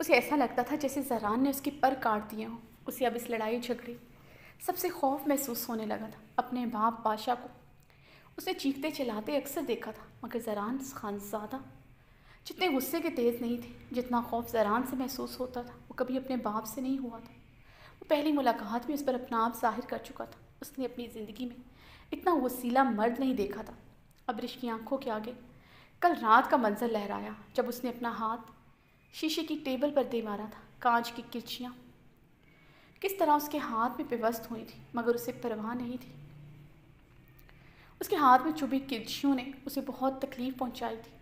اسے ایسا لگتا تھا جیسے زران نے اس کے پر کاٹ دیے ہوں۔ اسے اب اس لڑائی جھگڑے سب سے خوف محسوس ہونے لگا تھا۔ اپنے باپ بادشاہ کو اس نے چیختے چلاتے اکثر دیکھا تھا، مگر زران خانزادہ جتنے غصے کے تیز نہیں تھے جتنا خوف زران سے محسوس ہوتا تھا وہ کبھی اپنے باپ سے نہیں ہوا تھا۔ وہ پہلی ملاقات میں اس پر اپنا آپ ظاہر کر چکا تھا۔ اس نے اپنی زندگی میں اتنا وسیلہ مرد نہیں دیکھا تھا۔ ابرش کی آنکھوں کے آگے کل رات کا منظر لہرایا جب اس نے اپنا ہاتھ شیشے کی ٹیبل پر دے مارا تھا۔ کانچ کی کرچیاں کس طرح اس کے ہاتھ میں پیوست ہوئی تھی، مگر اسے پرواہ نہیں تھی۔ اس کے ہاتھ میں چبھی کرچیوں نے اسے بہت تکلیف پہنچائی تھی۔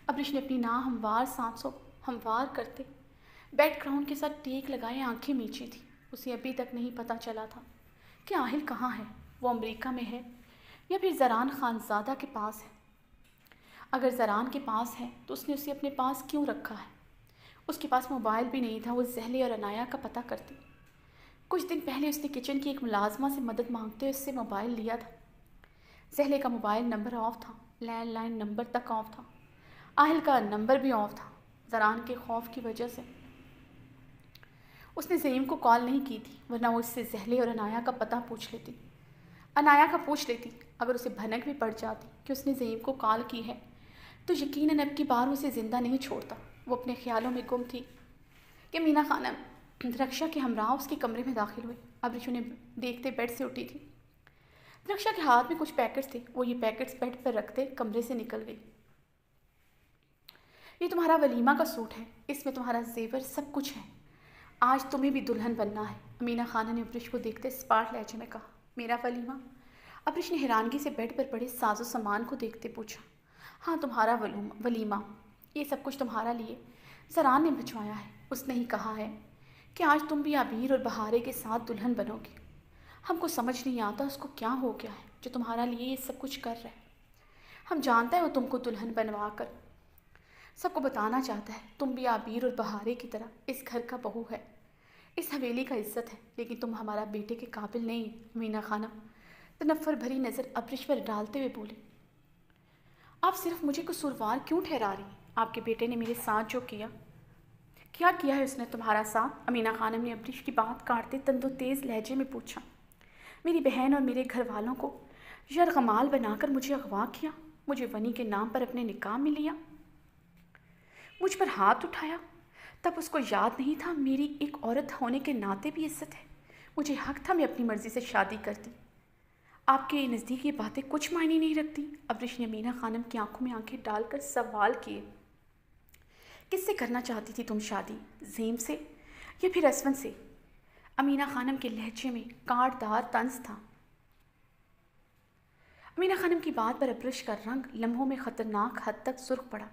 ابرش نے اپنی ناہموار سانسوں کو ہموار کرتے بیک گراؤنڈ کے ساتھ ٹیک لگائے آنکھیں میچی تھی۔ اسے ابھی تک نہیں پتہ چلا تھا کہ آہل کہاں ہے، وہ امریکہ میں ہے یا پھر زران خانزادہ کے پاس ہے۔ اگر زران کے پاس ہے تو اس نے اسے اپنے پاس کیوں رکھا ہے؟ اس کے پاس موبائل بھی نہیں تھا۔ وہ زہلے اور عنایا کا پتہ کرتی۔ کچھ دن پہلے اس نے کچن کی ایک ملازمہ سے مدد مانگتے ہوئے اس سے موبائل لیا تھا۔ زہلے کا موبائل نمبر آف تھا، لینڈ لائن نمبر تک آف تھا، آہل کا نمبر بھی آف تھا۔ زران کے خوف کی وجہ سے اس نے زعیم کو کال نہیں کی تھی، ورنہ وہ اس سے زہلے اور عنایا کا پتہ پوچھ لیتی۔ عنایا کا پوچھ لیتی۔ اگر اسے بھنک بھی پڑ جاتی کہ اس نے زعیم کو کال کی ہے تو یقیناً اب کی بار اسے زندہ نہیں چھوڑتا۔ وہ اپنے خیالوں میں گم تھی کہ مینا خانم رکشا کے ہمراہ اس کے کمرے میں داخل ہوئی۔ ابرش انہیں دیکھتے بیڈ سے اٹھی تھی۔ رکشا کے ہاتھ میں کچھ پیکٹس تھے، وہ یہ پیکٹس بیڈ پر رکھتے کمرے سے نکل گئی۔ یہ تمہارا ولیمہ کا سوٹ ہے، اس میں تمہارا زیور سب کچھ ہے، آج تمہیں بھی دلہن بننا ہے، امینا خانہ نے ابرش کو دیکھتے اسپاٹ لہجے میں کہا۔ میرا ولیمہ؟ ابرش نے حیرانگی سے بیڈ پر پڑے ساز و سامان کو دیکھتے پوچھا۔ ہاں تمہارا ولیمہ، یہ سب کچھ تمہارا لیے زران نے بھجوایا ہے۔ اس نے ہی کہا ہے کہ آج تم بھی عبیر اور بہارے کے ساتھ دلہن بنو گی۔ ہم کو سمجھ نہیں آتا اس کو کیا ہو گیا ہے جو تمہارا لیے یہ سب کچھ کر رہا ہے۔ ہم جانتے ہیں وہ تم کو دلہن بنوا کر سب کو بتانا چاہتا ہے تم بھی عبیر اور بہارے کی طرح اس گھر کا بہو ہے، اس حویلی کا عزت ہے، لیکن تم ہمارا بیٹے کے قابل نہیں۔ امینا خانم تنفر بھری نظر ابرش پر ڈالتے ہوئے بولی، آپ صرف مجھے قصوروار کیوں ٹھہرا رہی ہیں؟ آپ کے بیٹے نے میرے ساتھ جو کیا ہے اس نے تمہارا ساتھ؟ امینا خانم نے ابرش کی بات کاٹتے تند و تیز لہجے میں پوچھا۔ میری بہن اور میرے گھر والوں کو یرغمال بنا کر مجھے اغوا کیا، مجھے ونی کے نام پر اپنے نکاح میں لیا، مجھ پر ہاتھ اٹھایا۔ تب اس کو یاد نہیں تھا میری ایک عورت ہونے کے ناطے بھی عزت ہے، مجھے حق تھا میں اپنی مرضی سے شادی کرتی۔ آپ کے نزدیک یہ باتیں کچھ معنی نہیں رکھتی؟ ابرش نے امینا خانم کی آنکھوں میں آنکھیں ڈال کر سوال کیے۔ کس سے کرنا چاہتی تھی تم شادی، زعیم سے یا پھر اسون سے؟ امینا خانم کے لہجے میں کاٹ دار طنز تھا۔ امینا خانم کی بات پر ابرش کا رنگ لمحوں میں خطرناک حد تک سرخ پڑا۔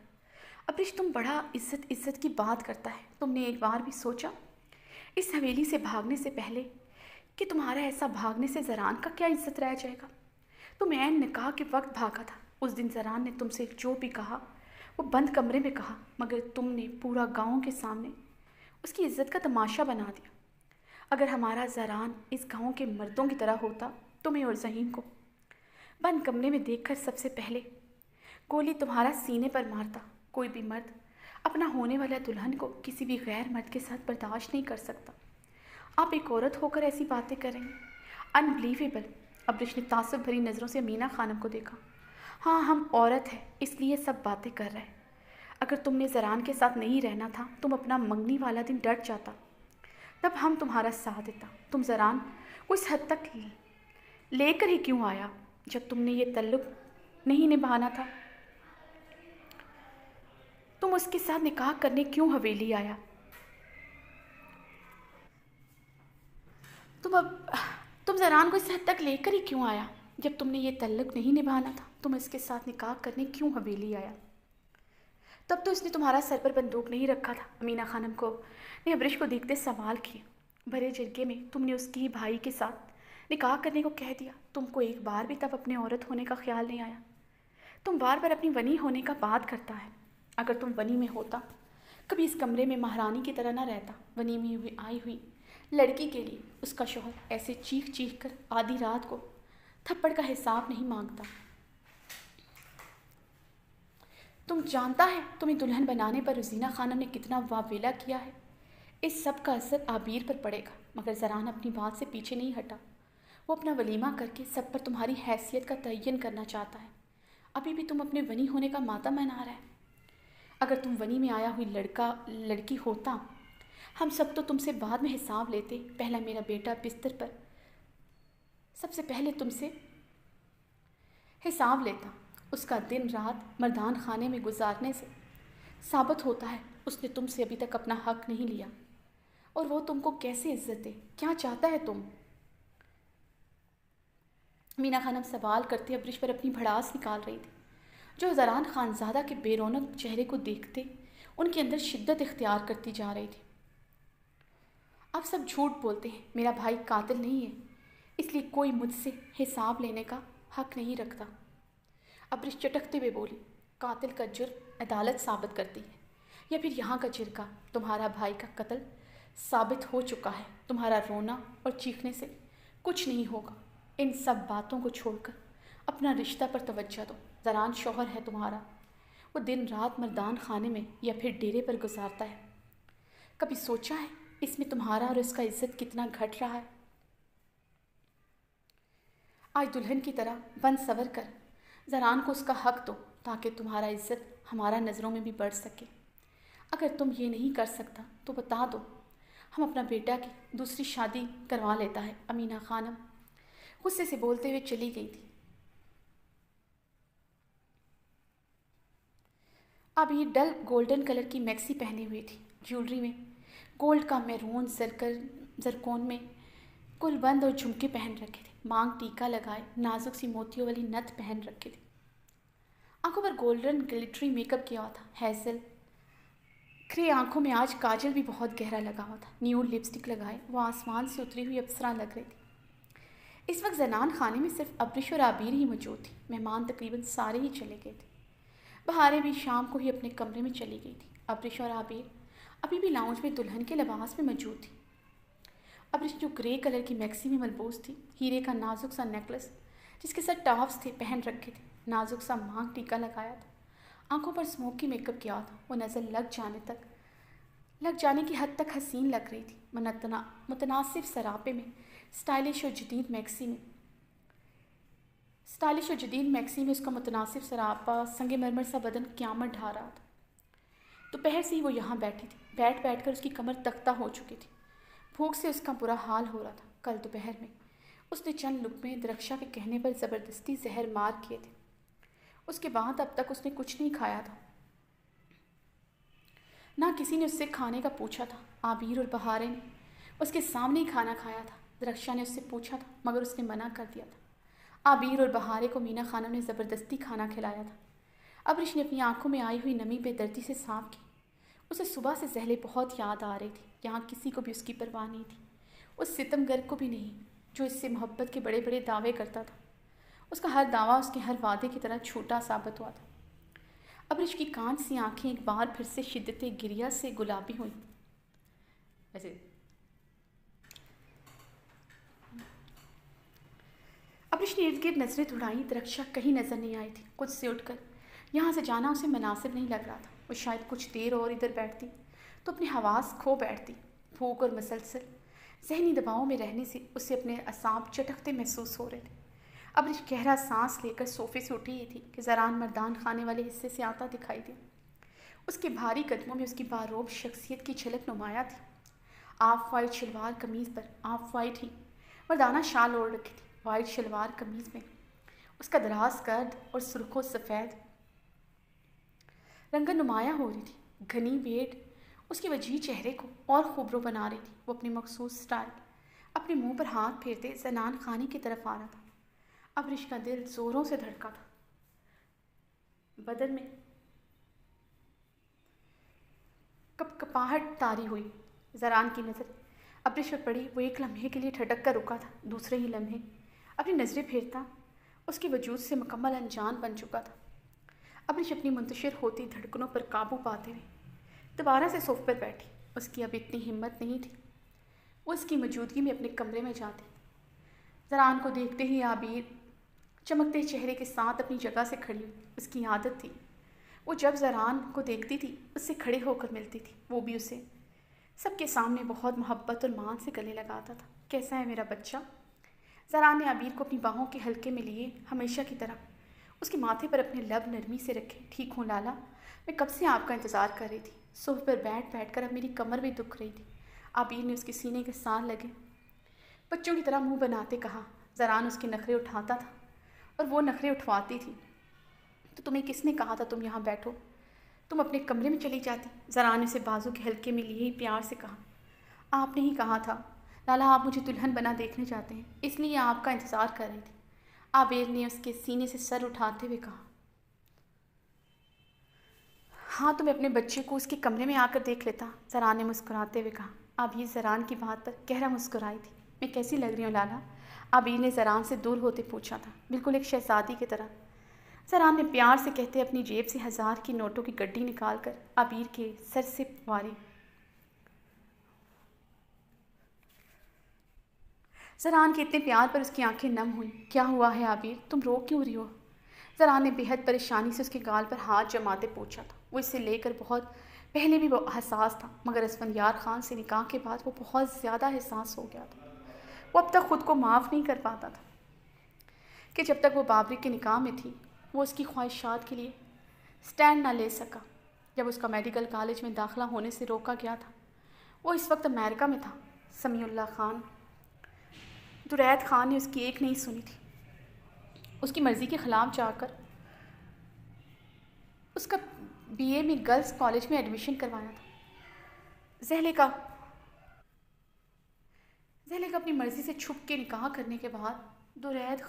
ابرش تم بڑا عزت کی بات کرتا ہے، تم نے ایک بار بھی سوچا اس حویلی سے بھاگنے سے پہلے کہ تمہارا ایسا بھاگنے سے زران کا کیا عزت رہ جائے گا؟ تم عین نکاح کے وقت بھاگا تھا۔ اس دن زران نے تم سے جو بھی کہا وہ بند کمرے میں کہا، مگر تم نے پورا گاؤں کے سامنے اس کی عزت کا تماشا بنا دیا۔ اگر ہمارا زران اس گاؤں کے مردوں کی طرح ہوتا، تمہیں اور زعیم کو بند کمرے میں دیکھ کر سب سے پہلے گولی تمہارا سینے پر مارتا۔ کوئی بھی مرد اپنا ہونے والا دلہن کو کسی بھی غیر مرد کے ساتھ برداشت نہیں کر سکتا۔ آپ ایک عورت ہو کر ایسی باتیں کریں گے، انبلیویبل۔ ابرش نے تعصب بھری نظروں سے امینا خانم کو دیکھا۔ ہاں ہم عورت ہیں اس لیے سب باتیں کر رہے ہیں۔ اگر تم نے زران کے ساتھ نہیں رہنا تھا، تم اپنا منگنی والا دن ڈٹ جاتا، تب ہم تمہارا ساتھ دیتا۔ تم زران کو اس حد تک لے کر ہی کیوں آیا جب تم نے یہ تعلق نہیں نبھانا تھا؟ تم اس کے ساتھ نکاح کرنے کیوں حویلی آیا؟ تم زران کو اس حد تک لے کر ہی کیوں آیا جب تم نے یہ تعلق نہیں نبھانا تھا؟ تم اس کے ساتھ نکاح کرنے کیوں حویلی آیا؟ تب تو اس نے تمہارا سر پر بندوق نہیں رکھا تھا۔ امینا خانم نے ابرش کو دیکھتے سوال کیے۔ بھرے جرگے میں تم نے اس کی بھائی کے ساتھ نکاح کرنے کو کہہ دیا، تم کو ایک بار بھی تب اپنے عورت ہونے کا خیال نہیں آیا؟ تم بار بار اپنی ونی ہونے کا بات کرتا ہے۔ اگر تم ونی میں ہوتا، کبھی اس کمرے میں مہارانی کی طرح نہ رہتا۔ ونی میں آئی ہوئی لڑکی کے لیے اس کا شوہر ایسے چیخ چیخ کر آدھی رات کو تھپڑ کا حساب نہیں مانگتا۔ تم جانتا ہے تمہیں دلہن بنانے پر روزینہ خانم نے کتنا واویلا کیا ہے؟ اس سب کا اثر عابیر پر پڑے گا، مگر زران اپنی بات سے پیچھے نہیں ہٹا۔ وہ اپنا ولیمہ کر کے سب پر تمہاری حیثیت کا تعین کرنا چاہتا ہے۔ ابھی بھی تم اپنے ونی ہونے کا ماتم منا رہا ہے۔ اگر تم ونی میں آیا ہوئی لڑکی ہوتا، ہم سب تو تم سے بعد میں حساب لیتے۔ پہلا میرا بیٹا بستر پر سب سے پہلے تم سے حساب لیتا۔ اس کا دن رات مردان خانے میں گزارنے سے ثابت ہوتا ہے اس نے تم سے ابھی تک اپنا حق نہیں لیا، اور وہ تم کو کیسے عزت دے؟ کیا چاہتا ہے تم؟ مینا خانم سوال کرتے ابرش پر اپنی بھڑاس نکال رہی تھی، جو زران خانزادہ کے بے رونق چہرے کو دیکھتے ان کے اندر شدت اختیار کرتی جا رہی تھی۔ اب سب جھوٹ بولتے ہیں، میرا بھائی قاتل نہیں ہے، اس لیے کوئی مجھ سے حساب لینے کا حق نہیں رکھتا۔ ابرش چٹکتے ہوئے بولی، قاتل کا جرم عدالت ثابت کرتی ہے، یا پھر یہاں کا جرگہ۔ تمہارا بھائی کا قتل ثابت ہو چکا ہے، تمہارا رونا اور چیخنے سے کچھ نہیں ہوگا۔ ان سب باتوں کو چھوڑ کر اپنا رشتہ پر توجہ دو۔ زران شوہر ہے تمہارا، وہ دن رات مردان خانے میں یا پھر ڈیرے پر گزارتا ہے۔ کبھی سوچا ہے اس میں تمہارا اور اس کا عزت کتنا گھٹ رہا ہے؟ آج دلہن کی طرح بن سور کر زران کو اس کا حق دو، تاکہ تمہارا عزت ہمارا نظروں میں بھی بڑھ سکے۔ اگر تم یہ نہیں کر سکتا تو بتا دو، ہم اپنا بیٹا کی دوسری شادی کروا لیتا ہے۔ امینہ خانم غصے سے بولتے ہوئے چلی گئی تھی۔ اب یہ ڈل گولڈن کلر کی میکسی پہنی ہوئی تھی، جیولری میں گولڈ کا میرون زرکون میں کل بند اور جھمکے پہن رکھے تھے، مانگ ٹیکا لگائے نازک سی موتیوں والی نتھ پہن رکھے تھے، آنکھوں پر گولڈن گلٹری میک اپ کیا ہوا تھا، ہیزل کھرے آنکھوں میں آج کاجل بھی بہت گہرا لگا ہوا تھا، نیوڈ لپسٹک لگائے وہ آسمان سے اتری ہوئی اپسرا لگ رہی تھی۔ اس وقت زنان خانے میں صرف ابرش اور عابیر ہی موجود تھی، مہمان تقریباً سارے ہی چلے گئے تھے۔ بہاریں بھی شام کو ہی اپنے کمرے میں چلی گئی تھی۔ ابرش اور عابیر ابھی بھی لاؤنج میں دلہن کے لباس میں موجود تھی۔ ابرش جو گرے کلر کی میکسی میں ملبوس تھی، ہیرے کا نازک سا نیکلس جس کے ساتھ ٹاپس تھے پہن رکھے تھے، نازک سا مانگ ٹیکا لگایا تھا، آنکھوں پر اسموکی میک اپ کیا تھا، وہ نظر لگ جانے کی حد تک حسین لگ رہی تھی۔ متناسب سراپے میں اسٹائلش اور جدید میکسی میں اس کا متناسب سراپا سنگ مرمر سا بدن قیامت ڈھا رہا تھا۔ دوپہر سے ہی وہ یہاں بیٹھی تھی، بیٹھ کر اس کی کمر تختہ ہو چکی تھی، بھوک سے اس کا برا حال ہو رہا تھا۔ کل دوپہر میں اس نے چند لقمے درخشا کے کہنے پر زبردستی زہر مار کیے تھے، اس کے بعد اب تک اس نے کچھ نہیں کھایا تھا، نہ کسی نے اس سے کھانے کا پوچھا تھا۔ عابیر اور بہاریں نے اس کے سامنے ہی کھانا کھایا تھا، درخشا نے اس سے پوچھا تھا مگر اس نے منع کر دیا تھا۔ عابیر اور بہارے کو مینا خانم نے زبردستی کھانا کھلایا تھا۔ ابرش نے اپنی آنکھوں میں آئی ہوئی نمی بے دردی سے صاف کی۔ اسے صبح سے زہلے بہت یاد آ رہی تھی، یہاں کسی کو بھی اس کی پرواہ نہیں تھی، اس ستم گر کو بھی نہیں جو اس سے محبت کے بڑے بڑے دعوے کرتا تھا۔ اس کا ہر دعویٰ اس کے ہر وعدے کی طرح جھوٹا ثابت ہوا تھا۔ ابرش کی کانچ سی آنکھیں ایک بار پھر سے شدت گریہ سے گلابی ہوئیں۔ ابرش نے ارد گرد نظریں دوڑائیں، درخشا کہیں نظر نہیں آئی تھی۔ خود سے اٹھ کر یہاں سے جانا اسے مناسب نہیں لگ رہا تھا، وہ شاید کچھ دیر اور ادھر بیٹھتی تو اپنے حواس کھو بیٹھتی۔ بھوک اور مسلسل ذہنی دباؤں میں رہنے سے اسے اپنے اعصاب چٹکتے محسوس ہو رہے تھے۔ ابرش گہرا سانس لے کر صوفے سے اٹھی ہی تھی کہ زران مردان خانے والے حصے سے آتا دکھائی دیا۔ اس کے بھاری قدموں میں اس کی باروب شخصیت کی جھلک نمایاں تھی۔ آف وائٹ شلوار قمیض پر آف وائٹ ہی مردانہ شال اوڑھ رکھی تھی، وائٹ شلوار قمیض میں اس کا دراز قد اور سرخ و سفید رنگت نمایاں ہو رہی تھی۔ گھنی بیٹ اس کے وجیح چہرے کو اور خوبرو بنا رہی تھی۔ وہ اپنی مخصوص سٹائل اپنے منہ پر ہاتھ پھیرتے زنان خانے کی طرف آ رہا تھا۔ ابرش کا دل زوروں سے دھڑکا تھا، بدن میں کپاہٹ طاری ہوئی۔ زران کی نظر ابرش پر پڑی، وہ ایک لمحے کے لیے ٹھٹک کر رکا تھا، دوسرے ہی لمحے اپنی نظریں پھیرتا اس کے وجود سے مکمل انجان بن چکا تھا۔ ابرش اپنی منتشر ہوتی دھڑکنوں پر قابو پاتے ہوئے دوبارہ سے صوفے پر بیٹھی۔ اس کی اب اتنی ہمت نہیں تھی وہ اس کی موجودگی میں اپنے کمرے میں جاتی۔ زران کو دیکھتے ہی عابیر چمکتے چہرے کے ساتھ اپنی جگہ سے کھڑی ہوئی۔ اس کی عادت تھی وہ جب زران کو دیکھتی تھی اس سے کھڑے ہو کر ملتی تھی، وہ بھی اسے سب کے سامنے بہت محبت اور مان سے گلے لگاتا تھا۔ کیسا ہے میرا بچہ؟ زران نے عبیر کو اپنی باہوں کے حلقے میں لیے ہمیشہ کی طرح اس کے ماتھے پر اپنے لب نرمی سے رکھے۔ ٹھیک ہوں لالا، میں کب سے آپ کا انتظار کر رہی تھی۔ صوفے پر بیٹھ بیٹھ کر اب میری کمر بھی دکھ رہی تھی۔ عبیر نے اس کے سینے کے ساتھ لگے بچوں کی طرح منہ بناتے کہا۔ زران اس کے نخرے اٹھاتا تھا اور وہ نخرے اٹھواتی تھی۔ تو تمہیں کس نے کہا تھا تم یہاں بیٹھو؟ تم اپنے کمرے میں چلی جاتی۔ زران نے اسے بازو کے حلقے میں لیے ہی پیار سے کہا۔ آپ نے ہی کہا تھا لالا، آپ مجھے دلہن بنا دیکھنے چاہتے ہیں، اس لیے آپ کا انتظار کر رہی تھی۔ عبیر نے اس کے سینے سے سر اٹھاتے ہوئے کہا۔ ہاں تو میں اپنے بچے کو اس کے کمرے میں آ کر دیکھ لیتا، زران نے مسکراتے ہوئے کہا۔ عبیر زران کی بات پر گہرا مسکرائی تھی۔ میں کیسی لگ رہی ہوں لالا؟ عبیر نے زران سے دور ہوتے پوچھا تھا، بالکل ایک شہزادی کی طرح۔ زران نے پیار سے کہتے اپنی جیب سے 1000 کی نوٹوں کی گڈی نکال کر عبیر کے سر سے ماری۔ زران کے اتنے پیار پر اس کی آنکھیں نم ہوئیں۔ کیا ہوا ہے عبیر؟ تم رو کیوں رہی ہو؟ زران نے بے حد پریشانی سے اس کے گال پر ہاتھ جماتے پوچھا تھا۔ وہ اس سے لے کر بہت پہلے بھی حساس تھا، مگر اسفندیار خان سے نکاح کے بعد وہ بہت زیادہ حساس ہو گیا تھا۔ وہ اب تک خود کو معاف نہیں کر پاتا تھا کہ جب تک وہ بابری کے نکاح میں تھی وہ اس کی خواہشات کے لیے سٹینڈ نہ لے سکا۔ جب اس کا میڈیکل کالج میں داخلہ ہونے سے روکا گیا تھا، وہ اس وقت امریکہ میں تھا۔ سمیع اللہ خان درید خان نے اس کی ایک نہیں سنی تھی، اس کی مرضی کے خلاف جا کر اس کا BA میں گرلز کالج میں ایڈمیشن کروایا تھا۔ زہلے کا اپنی مرضی سے چھپ کے نکاح کرنے کے بعد درید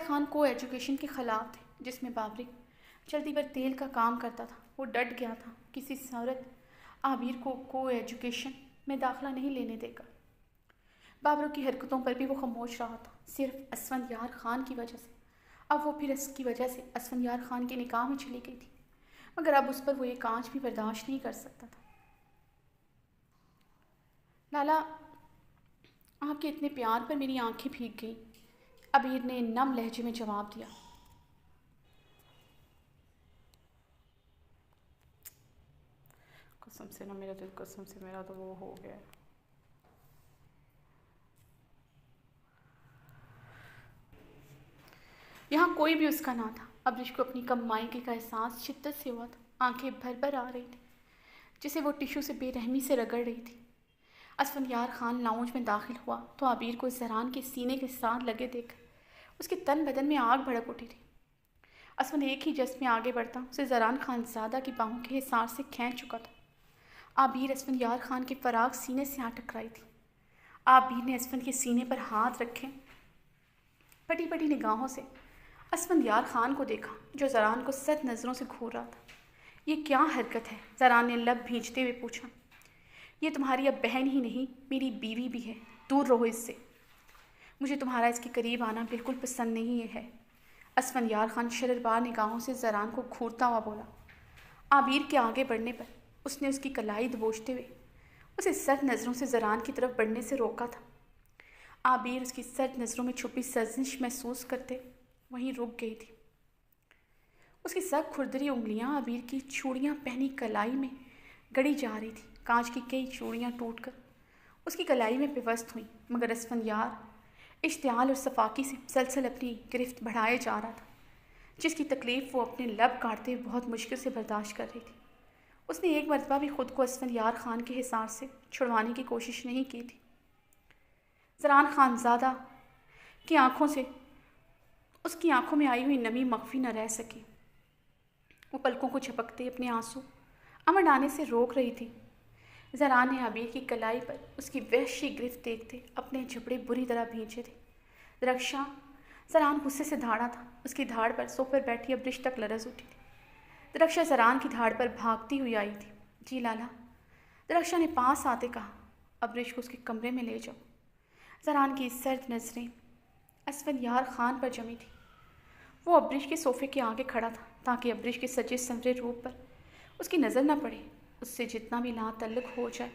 خان کو ایجوکیشن کے خلاف تھے، جس میں بابری چلتی پر تیل کا کام کرتا تھا۔ وہ ڈٹ گیا تھا کسی صورت عبیر کو ایجوکیشن میں داخلہ نہیں لینے دے گا۔ بابروں کی حرکتوں پر بھی وہ خاموش رہا تھا، صرف اسفندیار خان کی وجہ سے۔ اب وہ پھر اس کی وجہ سے اسفندیار خان کے نکاح میں چلی گئی تھی، مگر اب اس پر وہ ایک آنچ بھی برداشت نہیں کر سکتا تھا۔ لالا، آپ کے اتنے پیار پر میری آنکھیں بھیگ گئیں، عبیر نے نم لہجے میں جواب دیا۔ قسم سے نا میرا دل، قسم سے میرا تو وہ ہو گیا۔ یہاں کوئی بھی اس کا نہ تھا۔ عبریش کو اپنی کمائیگی کا احساس شدت سے ہوا تھا۔ آنکھیں بھر بھر آ رہی تھی جسے وہ ٹیشو سے بے رحمی سے رگڑ رہی تھی۔ اسفندیار خان لاؤنج میں داخل ہوا تو عبیر کو زران کے سینے کے ساتھ لگے دیکھ اس کے تن بدن میں آگ بھڑک اٹھی تھی۔ اسفند ایک ہی جس میں آگے بڑھتا اسے زران خانزادہ کی باہوں کے حصار سے کھینچ چکا تھا۔ عبیر اسفندیار خان کے فراق سینے سے آ ٹکرائی تھی۔ عبیر نے اسفند کے سینے پر ہاتھ رکھے پٹی پٹی نگاہوں سے اسفندیار خان کو دیکھا، جو زران کو سخت نظروں سے گھور رہا تھا۔ یہ کیا حرکت ہے؟ زران نے لب بھینچتے ہوئے پوچھا۔ یہ تمہاری اب بہن ہی نہیں، میری بیوی بھی ہے، دور رہو اس سے۔ مجھے تمہارا اس کے قریب آنا بالکل پسند نہیں ہے، اسفندیار خان شرربار نگاہوں سے زران کو گھورتا ہوا بولا۔ عبیر کے آگے بڑھنے پر اس نے اس کی کلائی دبوچتے ہوئے اسے سرد نظروں سے زران کی طرف بڑھنے سے روکا تھا۔ عبیر اس کی سرد نظروں میں چھپی سرزش محسوس کرتے وہیں رک گئی تھی۔ اس کی سخت کھردری انگلیاں عبیر کی چوڑیاں پہنی کلائی میں گڑی جا رہی تھی۔ کانچ کی کئی چوڑیاں ٹوٹ کر اس کی کلائی میں پیوست ہوئیں، مگر اسفندیار اشتعال اور صفاقی سے مسلسل اپنی گرفت بڑھائے جا رہا تھا، جس کی تکلیف وہ اپنے لب کاٹتے ہوئے بہت مشکل سے برداشت کر رہی تھی۔ اس نے ایک مرتبہ بھی خود کو اسفندیار خان کے حصار سے چھڑوانے کی کوشش نہیں کی تھی۔ زران خانزادہ کی آنکھوں سے اس کی آنکھوں میں آئی ہوئی نمی مخفی نہ رہ سکی۔ وہ پلکوں کو جھپکتے اپنے آنسو امن آنے سے روک رہی تھی۔ زران نے عبیر کی کلائی پر اس کی وحشی گرفت دیکھتے اپنے جھپڑے بری طرح بھینچے تھے۔ درخشاں زران غصے سے دھاڑا تھا، اس کی دھاڑ پر صوفے پر بیٹھی عبریش تک لرز اٹھی تھی۔ درخشاں زران کی دھاڑ پر بھاگتی ہوئی آئی تھی۔ جی لالا، درخشاں نے پاس آتے کہا۔ عبریش کو اس کے کمرے میں لے جاؤ۔ زران کی سرد نظریں اسفندیار خان پر جمی تھی۔ وہ عبریش کے صوفے کے آگے کھڑا تھا تاکہ عبریش کے سجے سنورے روپ پر اس کی نظر نہ پڑے۔ اس سے جتنا بھی لا تعلق ہو جائے،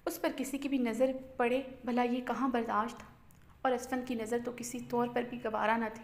اس پر کسی کی بھی نظر پڑے بھلا یہ کہاں برداشت تھا، اور اسفند کی نظر تو کسی طور پر بھی گوارا نہ تھی۔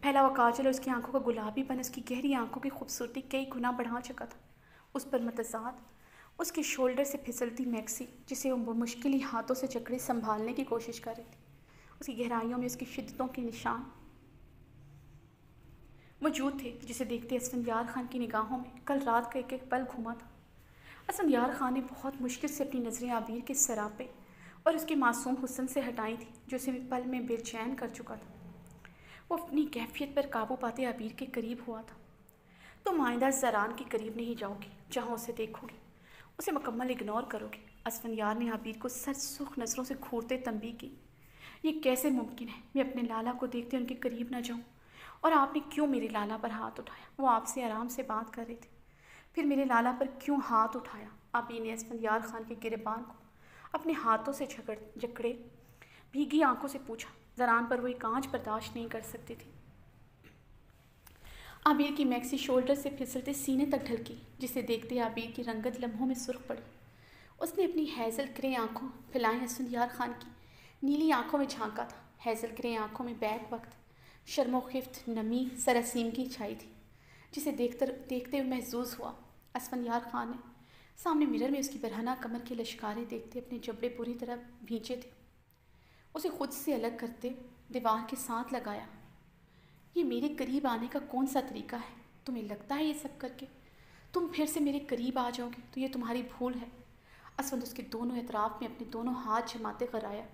پھیلا ہوا کاجل اور اس کی آنکھوں کا گلابی پن اس کی گہری آنکھوں کی خوبصورتی کئی گنا بڑھا چکا تھا۔ اس پر متضاد اس کے شولڈر سے پھسلتی میکسی، جسے وہ مشکل ہی ہاتھوں سے جکڑے سنبھالنے کی کوشش کر رہی تھی، اس کی گہرائیوں میں اس کی شدتوں کے نشان موجود تھے، جسے دیکھتے اسفندیار خان کی نگاہوں میں کل رات کا ایک ایک پل گھوما تھا۔ اسفندیار خان نے بہت مشکل سے اپنی نظریں عبیر کے سراپے اور اس کے معصوم حسن سے ہٹائی تھی، جو اسے پل میں بے چین کر چکا تھا۔ وہ اپنی کیفیت پر قابو پاتے عبیر کے قریب ہوا تھا۔ تم آئندہ زران کے قریب نہیں جاؤ گی، جہاں اسے دیکھو گی اسے مکمل اگنور کرو گے۔ اسفندیار نے عبیر کو سر سرخ نظروں سے گھورتے تنبیہ کی۔ یہ کیسے ممکن ہے؟ میں اپنے لالا کو دیکھتے ان کے قریب نہ جاؤں؟ اور آپ نے کیوں میرے لالا پر ہاتھ اٹھایا؟ وہ آپ سے آرام سے بات کر رہے تھے، پھر میرے لالا پر کیوں ہاتھ اٹھایا؟ عبیر نے اسفندیار خان کے گریبان کو اپنے ہاتھوں سے جکڑے بھیگی آنکھوں سے پوچھا۔ زران پر وہ ایک آنچ برداشت نہیں کر سکتی تھی۔ عبیر کی میکسی شولڈر سے پھسلتے سینے تک ڈھلکی، جسے دیکھتے عبیر کی رنگت لمحوں میں سرخ پڑی۔ اس نے اپنی ہیزل گرے آنکھوں پھیلائیں اسفندیار خان کی نیلی آنکھوں میں جھانکا تھا۔ ہیزل گرے آنکھوں میں بیک وقت شرم و خفت، نمی، سراسیمگی چھائی تھی، جسے دیکھتے ہوئے محظوظ ہوا۔ اسفندیار خان نے سامنے مرر میں اس کی برہنہ کمر کے لشکارے دیکھتے اپنے جبڑے پوری طرح بھینچے تھے، اسے خود سے الگ کرتے دیوار کے ساتھ لگایا۔ یہ میرے قریب آنے کا کون سا طریقہ ہے؟ تمہیں لگتا ہے یہ سب کر کے تم پھر سے میرے قریب آ جاؤ گے تو یہ تمہاری بھول ہے۔ اسفند اس کے دونوں اطراف میں اپنے دونوں ہاتھ جماتے غرایا۔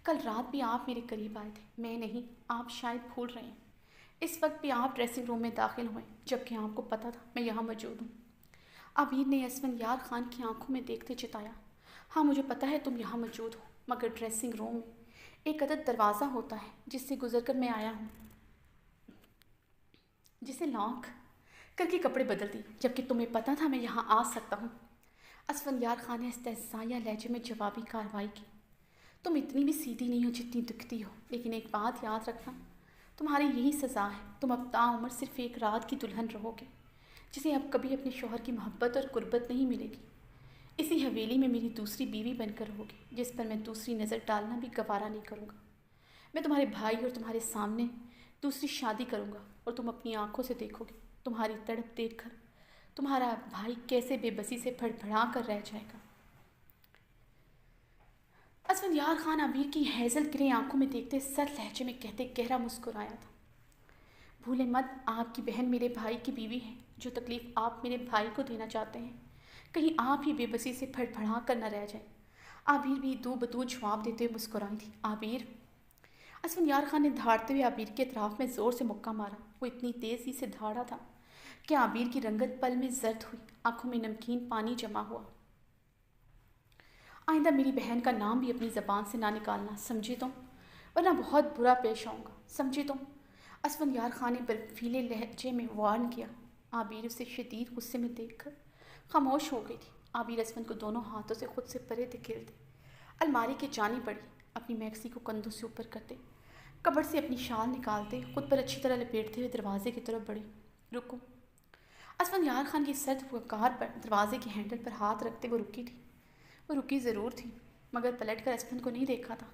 کل رات بھی آپ میرے قریب آئے تھے، میں نہیں، آپ شاید بھول رہے ہیں۔ اس وقت بھی آپ ڈریسنگ روم میں داخل ہوئے جبکہ آپ کو پتہ تھا میں یہاں موجود ہوں۔ عبیر نے اسفندیار خان کی آنکھوں میں دیکھتے چتایا۔ ہاں مجھے پتہ ہے تم یہاں موجود ہو، مگر ڈریسنگ روم میں ایک عدد دروازہ ہوتا ہے جس سے گزر کر میں آیا ہوں، جسے لاک کر کے کپڑے بدل دی، جبکہ تمہیں پتہ تھا میں یہاں آ سکتا ہوں۔ اسفندیار خان نے استہزائیہ لہجے میں جوابی کارروائی کی۔ تم اتنی بھی سیدھی نہیں ہو جتنی دکھتی ہو، لیکن ایک بات یاد رکھنا، تمہاری یہی سزا ہے، تم اب تاعمر صرف ایک رات کی دلہن رہو گے، جسے اب کبھی اپنے شوہر کی محبت اور قربت نہیں ملے گی۔ اسی حویلی میں میری دوسری بیوی بن کر رہو گی، جس پر میں دوسری نظر ڈالنا بھی گوارا نہیں کروں گا۔ میں تمہارے بھائی اور تمہارے سامنے دوسری شادی کروں گا اور تم اپنی آنکھوں سے دیکھو گے، تمہاری تڑپ دیکھ کر تمہارا بھائی کیسے بے بسی سے پھڑپھڑا کر رہ جائے گا۔ اسفندیار خان عبیر کی ہیزل گرے آنکھوں میں دیکھتے سرد لہجے میں کہتے گہرا مسکرایا تھا۔ بھولے مت، آپ کی بہن میرے بھائی کی بیوی ہے، جو تکلیف آپ میرے بھائی کو دینا چاہتے ہیں کہیں آپ ہی بے بسی سے پھڑپڑا کر نہ رہ جائیں۔ عبیر بھی دو بدو جواب دیتے ہوئے مسکرائی تھی۔ عبیر، اسفندیار خان نے دھاڑتے ہوئے عبیر کے اطراف میں زور سے مکہ مارا۔ وہ اتنی تیزی سے دھاڑا تھا کہ عبیر کی رنگت پل میں زرد ہوئی، آنکھوں میں نمکین پانی جمع ہوا۔ آئندہ میری بہن کا نام بھی اپنی زبان سے نہ نکالنا، سمجھے تم؟ ورنہ بہت برا پیش آؤں گا، سمجھے تم؟ اسفندیار خان نے برفیلے لہجے میں وارن کیا۔ عبیر اسے شدید غصے میں دیکھ کر خاموش ہو گئی تھی۔ عبیر اسفند کو دونوں ہاتھوں سے خود سے پرے دھکیلتے الماری کے جانب بڑھی، اپنی میکسی کو کندھوں سے اوپر کرتے، کبڑ سے اپنی شال نکالتے خود پر اچھی طرح لپیٹتے ہوئے دروازے کی طرف بڑھی۔ رکو! اسفندیار خان کی سرد پکار پر دروازے کے ہینڈل پر ہاتھ رکھتے وہ رکی تھی۔ وہ رکی ضرور تھی، مگر پلٹ کر اسفند کو نہیں دیکھا تھا۔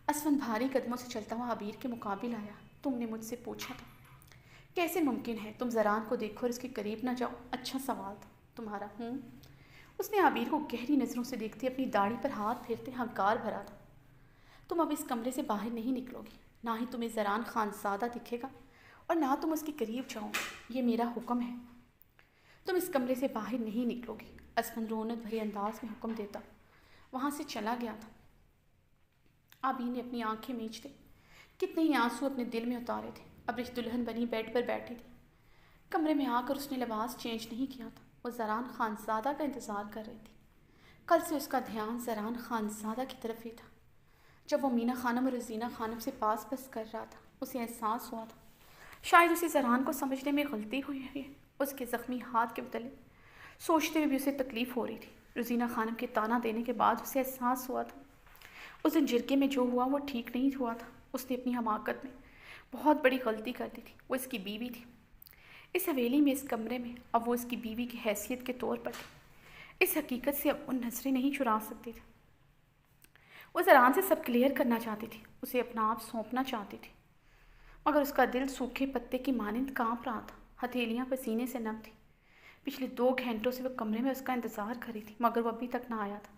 اسفند بھاری قدموں سے چلتا ہوا عبیر کے مقابل آیا۔ تم نے مجھ سے پوچھا تھا کیسے ممکن ہے تم زران کو دیکھو اور اس کے قریب نہ جاؤ؟ اچھا سوال تھا تمہارا۔ اس نے عبیر کو گہری نظروں سے دیکھتے اپنی داڑھی پر ہاتھ پھیرتے ہنکار بھرا تھا۔ تم اب اس کمرے سے باہر نہیں نکلو گی، نہ ہی تمہیں زران خانزادہ دکھے گا اور نہ تم اس کے قریب جاؤ گے، یہ میرا حکم ہے۔ تم اس کمرے سے باہر نہیں نکلو گی، اسفند رونت بھرے انداز میں حکم دیتا وہاں سے چلا گیا تھا۔ عبیر نے اپنی آنکھیں میچتے کتنے ہی آنسو اپنے دل میں اتارے تھے۔ اب رش دلہن بنی بیڈ پر بیٹھی تھی۔ کمرے میں آ کر اس نے لباس چینج نہیں کیا تھا، وہ زران خانزادہ کا انتظار کر رہی تھی۔ کل سے اس کا دھیان زران خانزادہ کی طرف ہی تھا۔ جب وہ مینا خانم اور رزینہ خانم سے پاس پس کر رہا تھا، اسے احساس ہوا تھا شاید اسے زران کو سمجھنے میں غلطی ہوئی ہے۔ اس کے زخمی ہاتھ کے متعلق سوچتے ہوئے بھی اسے تکلیف ہو رہی تھی۔ رزینہ خانم کے تانا دینے کے بعد اسے احساس ہوا تھا اس دن جرگے میں جو ہوا وہ ٹھیک نہیں ہوا تھا۔ اس نے اپنی حماقت میں بہت بڑی غلطی کر دی تھی۔ وہ اس کی بیوی تھی، اس حویلی میں، اس کمرے میں، اب وہ اس کی بیوی کی حیثیت کے طور پر تھی۔ اس حقیقت سے اب ان نظریں نہیں چرا سکتی تھی۔ وہ زران سے سب کلیئر کرنا چاہتی تھی، اسے اپنا آپ سونپنا چاہتی تھی۔ مگر اس کا دل سوکھے پتے کی مانند کانپ رہا تھا، ہتھیلیاں پسینے سے نم تھیں۔ پچھلے 2 گھنٹوں سے وہ کمرے میں اس کا انتظار کر رہی تھی، مگر وہ ابھی تک نہ آیا تھا۔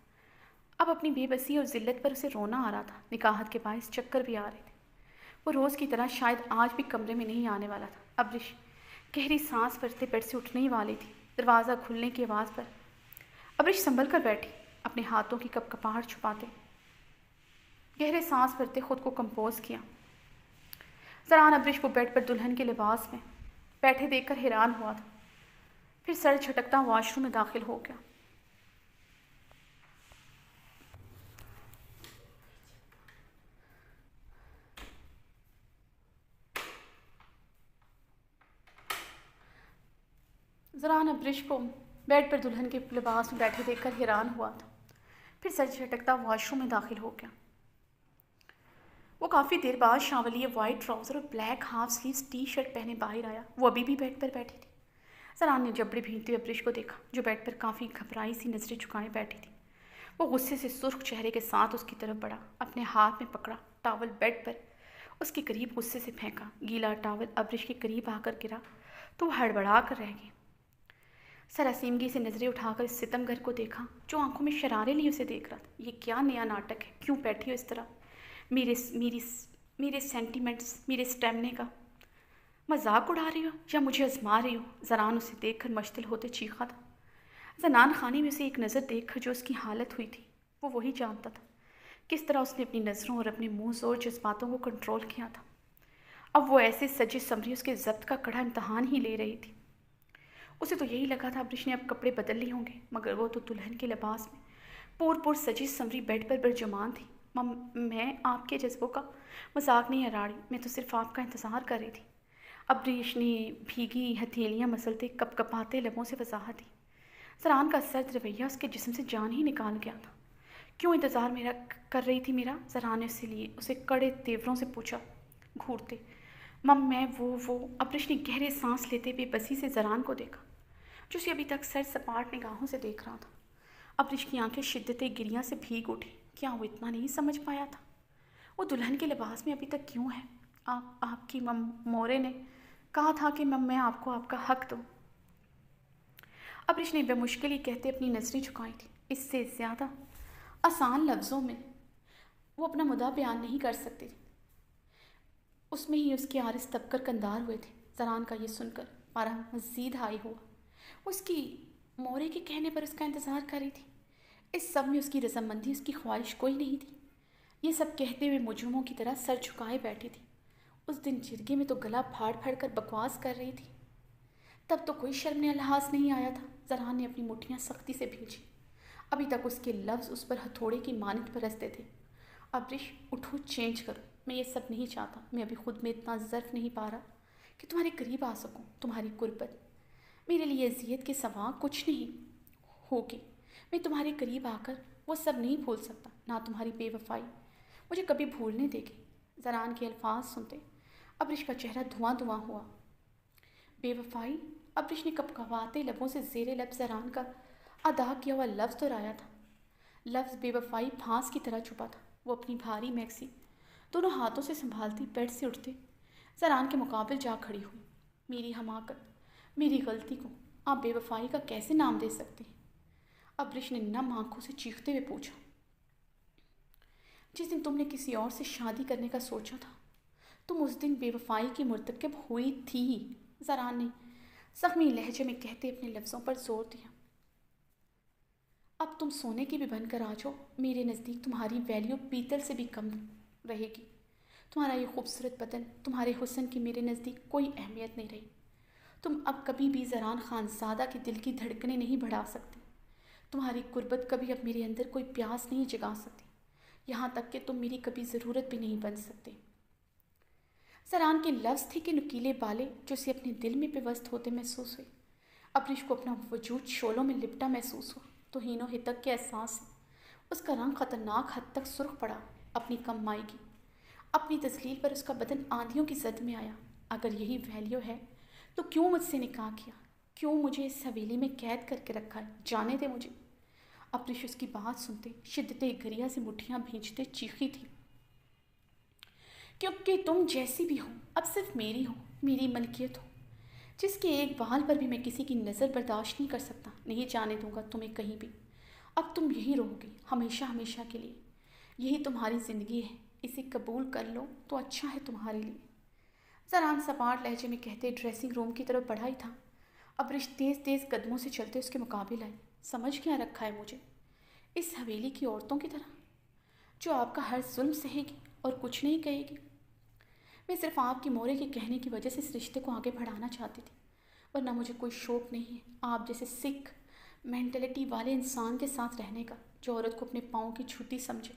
اب اپنی بے بسی اور ذلت پر اسے رونا آ رہا تھا، نکاہت کے باعث چکر بھی آ رہے تھے۔ وہ روز کی طرح شاید آج بھی کمرے میں نہیں آنے والا تھا۔ ابرش گہری سانس بھرتے بیڈ سے اٹھنے ہی والی تھی، دروازہ کھلنے کی آواز پر ابرش سنبھل کر بیٹھی، اپنے ہاتھوں کی کپ کپاہٹ چھپاتے گہرے سانس بھرتے خود کو کمپوز کیا۔ زران ابرش کو بیڈ پر دلہن کے لباس میں بیٹھے دیکھ کر حیران ہوا تھا، پھر سر جھٹکتا واش روم میں داخل ہو گیا۔ زران ابرش کو بیڈ پر دلہن کے لباس میں بیٹھے دیکھ کر حیران ہوا تھا، پھر سر جھٹکتا واش روم میں داخل ہو گیا۔ وہ کافی دیر بعد شاولیے وائٹ ٹراؤزر اور black half sleeves T shirt پہنے باہر آیا۔ وہ ابھی بھی بیڈ پر بیٹھی تھی۔ زران نے جبڑے بھیجتے ہوئے ابرش کو دیکھا، جو بیڈ پر کافی گھبرائی سی نظریں چکائے بیٹھی تھی۔ وہ غصے سے سرخ چہرے کے ساتھ اس کی طرف بڑھا، اپنے ہاتھ میں پکڑا ٹاول بیڈ پر اس کے قریب غصے سے پھینکا۔ گیلا ٹاول ابرش کے قریب آ کر گرا تو وہ ہڑبڑا کر رہ گئی۔ سراسیمگی سے نظریں اٹھا کر اس ستم گر کو دیکھا، جو آنکھوں میں شرارے لیے اسے دیکھ رہا تھا۔ یہ کیا نیا ناٹک ہے؟ کیوں بیٹھی ہو اس طرح؟ میرے سینٹیمنٹس، میرے اسٹیمنے کا مذاق اڑا رہی ہو یا مجھے آزما رہی ہو؟ زران اسے دیکھ کر مشتعل ہوتے چیخا تھا۔ زنان خانے میں اسے ایک نظر دیکھ کر جو اس کی حالت ہوئی تھی، وہ وہی جانتا تھا۔ کس طرح اس نے اپنی نظروں اور اپنے منہ سے اور جذباتوں کو کنٹرول کیا تھا۔ اب وہ ایسے سجے سمری اس کے ضبط کا کڑا امتحان ہی لے رہی تھی۔ اسے تو یہی لگا تھا ابرش نے اب کپڑے بدل لیے ہوں گے، مگر وہ تو دلہن کے لباس میں پور سجی سمری بیڈ پر برجمان تھی۔ میں آپ کے جذبوں کا مذاق نہیں اڑا رہی، میں تو صرف آپ کا انتظار کر رہی تھی۔ ابرش نے بھیگی ہتھیلیاں مسلتے کپ کپاتے لبوں سے وضاحت دی۔ زران کا سرد رویہ اس کے جسم سے جان ہی نکال گیا تھا۔ کیوں انتظار میرا کر رہی تھی میرا؟ زران نے اسے کڑے تیوروں سے پوچھا، گھورتے۔ میں وہ ابرش نے گہرے سانس لیتے بے بسی سے زران کو دیکھا، جو اسے ابھی تک سر سپاٹ نگاہوں سے دیکھ رہا تھا۔ ابرش کی آنکھیں شدت گریہ سے بھیگ اٹھی۔ کیا وہ اتنا نہیں سمجھ پایا تھا؟ وہ دلہن کے لباس میں ابھی تک کیوں ہے؟ آپ کی مورے نے کہا تھا کہ میں آپ کو آپ کا حق دوں۔ ابرش نے بے مشکل ہی کہتے اپنی نظریں جھکائی تھی۔ اس سے زیادہ آسان لفظوں میں وہ اپنا مدعا بیان نہیں کر سکتی تھی۔ اس میں ہی اس کے عارض دب کر کندار ہوئے تھے۔ زران کا یہ سن کر پارا مزید ہائی ہوا۔ وہ اس کی مورے کے کہنے پر اس کا انتظار کر رہی تھی۔ اس سب میں اس کی رضامندی، اس کی خواہش کوئی نہیں تھی۔ یہ سب کہتے ہوئے مجرموں کی طرح سر جھکائے بیٹھی تھی۔ اس دن جرگے میں تو گلا پھاڑ پھاڑ کر بکواس کر رہی تھی، تب تو کوئی شرم لحاظ نہیں آیا تھا۔ زران نے اپنی مٹھیاں سختی سے بھیجی۔ ابھی تک اس کے لفظ اس پر ہتھوڑے کی مانند برستے تھے۔ ابرش اٹھو، چینج کرو، میں یہ سب نہیں چاہتا۔ میں ابھی خود میں اتنا ظرف نہیں پا رہا کہ تمہارے قریب آ سکوں۔ تمہاری قربت میرے لیے اذیت کے سوا کچھ نہیں ہوگی۔ میں تمہارے قریب آ کر وہ سب نہیں بھول سکتا، نہ تمہاری بے وفائی مجھے کبھی بھولنے دے گی۔ زران کے الفاظ سنتے ابرش کا چہرہ دھواں دھواں ہوا۔ بے وفائی؟ ابرش نے کپکپاتے لبوں سے زیر لب زران کا ادا کیا ہوا لفظ دہرایا تھا۔ لفظ بے وفائی پھانس کی طرح چھپا تھا۔ وہ اپنی بھاری میکسی دونوں ہاتھوں سے سنبھالتی بیڈ سے اٹھتے زران کے مقابل جا کھڑی ہوئی۔ میری حماقت، میری غلطی کو آپ بے وفائی کا کیسے نام دے سکتے ہیں؟ ابرش نے نم آنکھوں سے چیختے ہوئے پوچھا۔ جس دن تم نے کسی اور سے شادی کرنے کا سوچا تھا، تم اس دن بے وفائی کی مرتکب ہوئی تھی، زران نے زخمی لہجے میں کہتے اپنے لفظوں پر زور دیا۔ اب تم سونے کی بھی بن کر آ جاؤ، میرے نزدیک تمہاری ویلیو پیتل سے بھی کم رہے گی۔ تمہارا یہ خوبصورت بدن، تمہارے حسن کی میرے نزدیک کوئی اہمیت نہیں رہی۔ تم اب کبھی بھی زران خانزادہ کے دل کی دھڑکنیں نہیں بڑھا سکتے۔ تمہاری قربت کبھی اب میرے اندر کوئی پیاس نہیں جگا سکتی، یہاں تک کہ تم میری کبھی ضرورت بھی نہیں بن سکتے۔ زران کے لفظ تھے کہ نکیلے بالے جو اسے اپنے دل میں پیوست ہوتے محسوس ہوئے۔ ابرش کو اپنا وجود شعلوں میں لپٹا محسوس ہوا۔ توہین و ہتک کے احساس سے اس کا رنگ خطرناک حد تک سرخ پڑا۔ اپنی کم مائیگی، اپنی تذلیل پر اس کا بدن آندھیوں کی زد میں آیا۔ اگر یہی ویلیو ہے تو کیوں مجھ سے نکاح کیا؟ کیوں مجھے اس حویلی میں قید کر کے رکھا ہے؟ جانے دے مجھے۔ ابرش اس کی بات سنتے شدت گریہ سے مٹھیاں بھینچتے چیخی تھی۔ کیونکہ تم جیسی بھی ہو اب صرف میری ہو، میری ملکیت ہو، جس کے ایک بال پر بھی میں کسی کی نظر برداشت نہیں کر سکتا، نہیں جانے دوں گا تمہیں کہیں بھی۔ اب تم یہی رہو گی ہمیشہ ہمیشہ کے لیے، یہی تمہاری زندگی ہے، اسے قبول کر لو تو اچھا ہے تمہارے لیے۔ زران سپاٹ لہجے میں کہتے ڈریسنگ روم کی طرف بڑھا ہی تھا، ابرش تیز تیز قدموں سے چلتے اس کے مقابل آئی۔ سمجھ کیا رکھا ہے مجھے اس حویلی کی عورتوں کی طرح، جو آپ کا ہر ظلم سہے گی اور کچھ نہیں کہے گی؟ میں صرف آپ کی مورے کے کہنے کی وجہ سے اس رشتے کو آگے بڑھانا چاہتی تھی، ورنہ مجھے کوئی شوق نہیں ہے آپ جیسے سکھ مینٹلٹی والے انسان کے ساتھ رہنے کا، جو عورت کو اپنے پاؤں کی جھوٹی سمجھے۔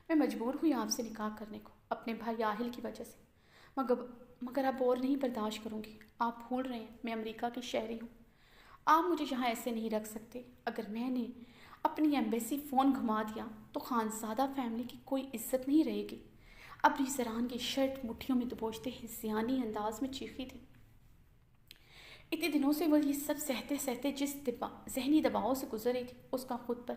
میں مجبور ہوئی آپ سے نکاح کرنے کو اپنے بھائی آہل کی وجہ سے، مگر اب اور نہیں برداشت کروں گی۔ آپ بھول رہے ہیں میں امریکہ کی شہری ہوں، آپ مجھے یہاں ایسے نہیں رکھ سکتے۔ اگر میں نے اپنی ایمبیسی فون گھما دیا تو خانزادہ فیملی کی کوئی عزت نہیں رہے گی۔ ابری زران کی شرٹ مٹھیوں میں دبوچتے ہزیانی انداز میں چیخی تھی۔ اتنے دنوں سے وہ یہ سب سہتے سہتے جس ذہنی دباؤ سے گزر رہی تھی، اس کا خود پر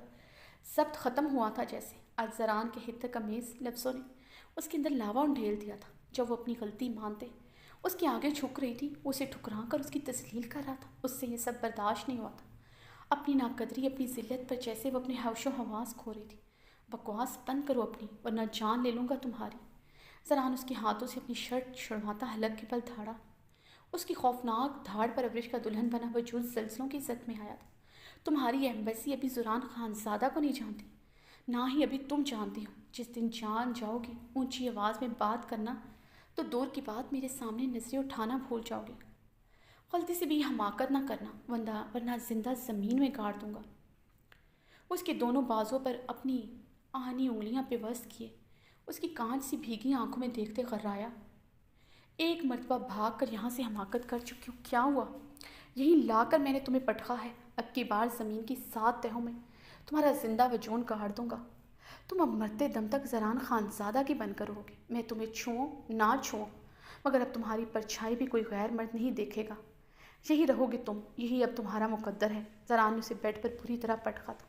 ضبط ختم ہوا تھا جیسے۔ آج زران کے حتک امیز لفظوں نے اس کے اندر لاوا انڈھیل دیا تھا۔ جب وہ اپنی غلطی مانتے اس کے آگے جھک رہی تھی، وہ اسے ٹھکرا کر اس کی تذلیل کر رہا تھا۔ اس سے یہ سب برداشت نہیں ہوا تھا۔ اپنی ناقدری، اپنی ذلت پر جیسے وہ اپنے ہوش و حواس کھو رہی تھی۔ بکواس بند کرو اپنی، ورنہ جان لے لوں گا تمہاری۔ زران اس کے ہاتھوں سے اپنی شرٹ چھڑواتا حلق کے بل دھاڑا۔ اس کی خوفناک دھاڑ پر ابرش کا دلہن بنا وجود زلزلوں کی زد میں آیا تھا۔ تمہاری ایمبیسی ابھی زران خانزادہ کو نہیں جانتی، نہ ہی ابھی تم جانتی ہو۔ جس دن جان جاؤ گی اونچی آواز میں بات کرنا تو دور کی بات میرے سامنے نظریں اٹھانا بھول جاؤ گے۔ غلطی سے بھی حماقت نہ کرنا، ورنہ زندہ زمین میں گاڑ دوں گا۔ اس کے دونوں بازوں پر اپنی آہنی انگلیاں پیوست کیے، اس کی کانچ سی بھیگی آنکھوں میں دیکھتے غرایا۔ ایک مرتبہ بھاگ کر یہاں سے حماقت کر چکی ہوں، کیا ہوا؟ یہیں لا کر میں نے تمہیں پٹخا ہے۔ اب کی بار زمین کی 7 تہوں میں تمہارا زندہ وجود گاڑ دوں گا۔ تم اب مرتے دم تک زران خانزادہ کی بن کر رہو گے، میں تمہیں چھوؤں نہ چھوؤں، مگر اب تمہاری پرچھائی بھی کوئی غیر مرد نہیں دیکھے گا۔ یہی رہو گے تم، یہی اب تمہارا مقدر ہے۔ زران نے اسے بیڈ پر بری طرح پٹخا تھا۔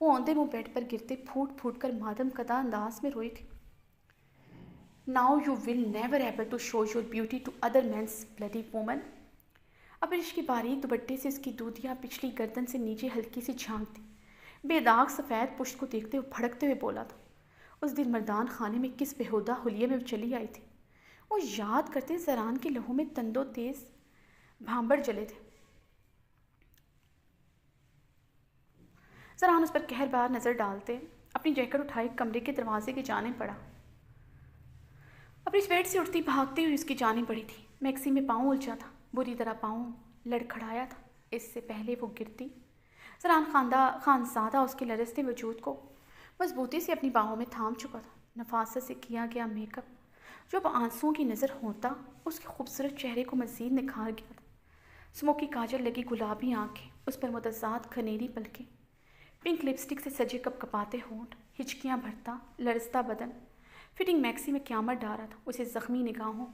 وہ اوندے منہ بیڈ پر گرتے پھوٹ پھوٹ کر مادم قطع انداز میں روئی تھی۔ Now you will never able to show your beauty to other men's bloody woman۔ ابرش کی باریک دوپٹے سے اس کی دودھیا پچھلی گردن سے نیچے ہلکی سی جھانک تھی۔ بے داغ سفید پشت کو دیکھتے ہوئے بھڑکتے ہوئے بولا تھا۔ اس دن مردان خانے میں کس بےہودہ حلیے میں چلی آئی تھی، وہ یاد کرتے زران کے لہو میں تندو تیز بھانبڑ جلے تھے۔ زران اس پر قہر بار نظر ڈالتے اپنی جیکٹ اٹھائے کمرے کے دروازے کی جانب پڑا۔ اپنی بیڈ سے اٹھتی بھاگتی ہوئی اس کی جانب پڑی تھی۔ میکسی میں پاؤں الجھا تھا، بری طرح پاؤں لڑکھڑایا تھا۔ اس سے پہلے وہ گرتی، زران خانزادہ اس کے لرزتے وجود کو مضبوطی سے اپنی باہوں میں تھام چکا تھا۔ نفاست سے کیا گیا میک اپ جو اب آنسوؤں کی نظر ہوتا اس کے خوبصورت چہرے کو مزید نکھار گیا تھا۔ اسموکی کاجل لگی گلابی آنکھیں، اس پر متضاد کھنیری پلکیں، پنک لپسٹک سے سجے کپ کپاتے ہونٹ، ہچکیاں بھرتا لرزتا بدن، فٹنگ میکسی میں قیامت ڈال رہا تھا۔ اسے زخمی نگاہوں،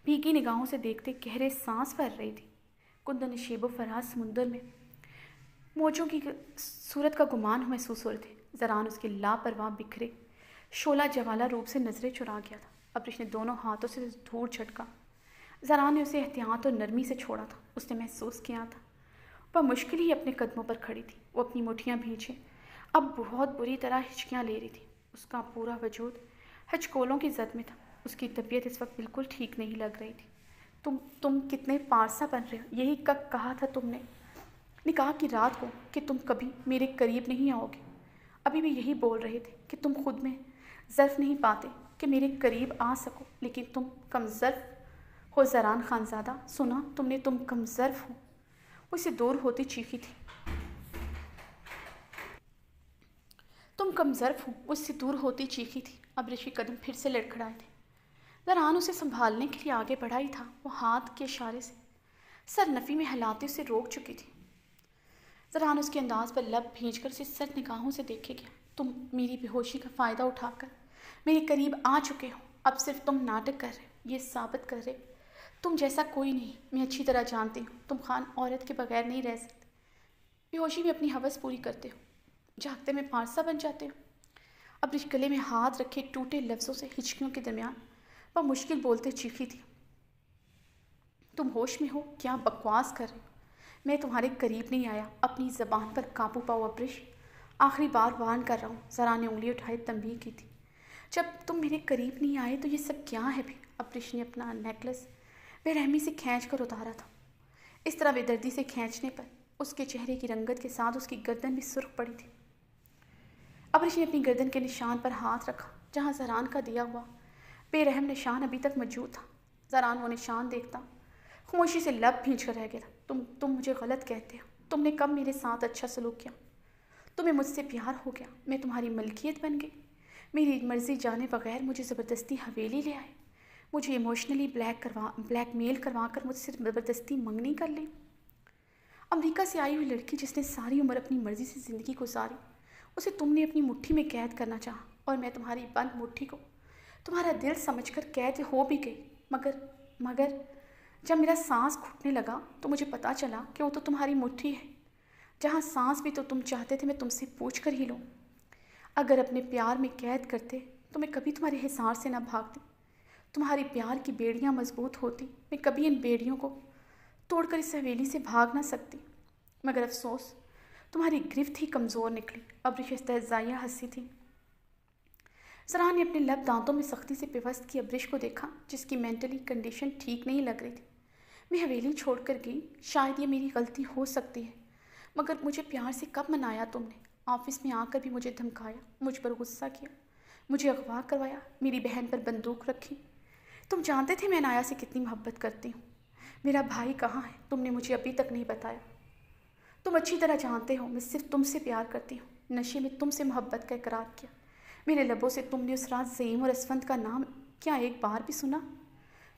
بھیگی نگاہوں سے دیکھتے گہرے سانس بھر رہی تھی۔ کندن شیب و فراز سمندر میں موجوں کی صورت کا گمان محسوس ہو رہے تھے۔ زران اس کے لاپرواہ بکھرے شولہ جوالا روپ سے نظریں چرا گیا تھا۔ ابرش نے دونوں ہاتھوں سے دھور جھٹکا۔ زران نے اسے احتیاط اور نرمی سے چھوڑا تھا۔ اس نے محسوس کیا تھا وہ مشکل ہی اپنے قدموں پر کھڑی تھی۔ وہ اپنی مٹھیاں بھیجے اب بہت بری طرح ہچکیاں لے رہی تھی۔ اس کا پورا وجود ہچکولوں کی زد میں تھا۔ اس کی طبیعت اس وقت بالکل ٹھیک نہیں لگ رہی تھی۔ تم کتنے پارسا بن رہے ہو، یہی کہا تھا تم نے نکاح کی رات کو کہ تم کبھی میرے قریب نہیں آؤ گے۔ ابھی بھی یہی بول رہے تھے کہ تم خود میں ظرف نہیں پاتے کہ میرے قریب آ سکو، لیکن تم کم ظرف ہو زران خانزادہ۔ سنا تم نے، تم کم ظرف ہو۔ وہ اسے دور ہوتی چیخی تھی۔ تم کم ظرف ہو، وہ اس سے دور ہوتی چیخی تھی۔ ابرش کے قدم پھر سے لڑکھڑائے تھے۔ زران اسے سنبھالنے کے لیے آگے بڑھا ہی تھا، وہ ہاتھ کے اشارے سے سر نفی میں ہلاتے اسے روک چکی تھی۔ زران اس کے انداز پر لب بھیج کر اسے سر نگاہوں سے دیکھے گیا۔ تم میری بے ہوشی کا فائدہ اٹھا کر میرے قریب آ چکے ہو، اب صرف تم ناٹک کر رہے ہو، یہ ثابت کر رہے تم جیسا کوئی نہیں۔ میں اچھی طرح جانتی ہوں تم خان عورت کے بغیر نہیں رہ سکتے۔ بے ہوشی میں اپنی ہوس پوری کرتے ہو، جاگتے میں پارسا بن جاتے ہو۔ ابرش گلے میں ہاتھ رکھے ٹوٹے لفظوں سے ہچکیوں کے درمیان وہ مشکل بولتے چیخی تھی، تم ہوش میں ہو؟ کیا بکواس کر رہے ہو؟ میں تمہارے قریب نہیں آیا، اپنی زبان پر قابو پاؤ ابرش، آخری بار وارن کر رہا ہوں۔ ذرا نے انگلی اٹھائے تنبیہ کی تھی۔ جب تم میرے قریب نہیں آئے تو یہ سب کیا ہے بھی؟ ابرش نے اپنا نیکلس بے رحمی سے کھینچ کر اتارا تھا۔ اس طرح بے دردی سے کھینچنے پر اس کے چہرے کی رنگت کے ساتھ اس کی گردن بھی سرخ پڑی تھی۔ ابرش نے اپنی گردن کے نشان پر ہاتھ رکھا جہاں زران کا دیا ہوا بے رحم نشان ابھی تک موجود تھا۔ زران وہ نشان دیکھتا خاموشی سے لب بھینچ کر رہ گیا تھا۔ تم مجھے غلط کہتے ہو۔ تم نے کب میرے ساتھ اچھا سلوک کیا؟ تمہیں مجھ سے پیار ہو گیا، میں تمہاری ملکیت بن گئی، میری مرضی جانے بغیر مجھے زبردستی حویلی لے آئے، مجھے ایموشنلی بلیک میل کروا کر مجھ سے زبردستی منگنی کر لی۔ امریکہ سے آئی ہوئی لڑکی جس نے ساری عمر اپنی مرضی سے زندگی گزاری، اسے تم نے اپنی مٹھی میں قید کرنا چاہا، اور میں تمہاری بند مٹھی کو تمہارا دل سمجھ کر قید ہو بھی گئی۔ مگر جب میرا سانس گھٹنے لگا تو مجھے پتہ چلا کہ وہ تو تمہاری مٹھی ہے، جہاں سانس بھی تو تم چاہتے تھے میں تم سے پوچھ کر ہی لوں۔ اگر اپنے پیار میں قید کرتے تو میں کبھی تمہارے حصار سے نہ بھاگتی، تمہاری پیار کی بیڑیاں مضبوط ہوتی، میں کبھی ان بیڑیوں کو توڑ کر اس حویلی سے بھاگ نہ سکتی، مگر افسوس تمہاری گرفت ہی کمزور نکلی۔ ابرش استہزائیہ ہنسی تھی۔ زران نے اپنے لب دانتوں میں سختی سے پیوست کی ابرش کو دیکھا جس کی مینٹلی کنڈیشن ٹھیک نہیں لگ رہی تھی۔ میں حویلی چھوڑ کر گئی، شاید یہ میری غلطی ہو سکتی ہے، مگر مجھے پیار سے کب منایا تم نے؟ آفس میں آ کر بھی مجھے دھمکایا، مجھ پر غصہ کیا، مجھے اغوا کروایا، میری بہن پر بندوق رکھی۔ تم جانتے تھے میں عنایا سے کتنی محبت کرتی ہوں۔ میرا بھائی کہاں ہے؟ تم نے مجھے ابھی تک نہیں بتایا۔ تم اچھی طرح جانتے ہو میں صرف تم سے پیار کرتی ہوں، نشے میں تم سے محبت کا اقرار کیا، میرے لبوں سے تم نے اس رات زعیم اور اسفند کا نام کیا ایک بار بھی سنا؟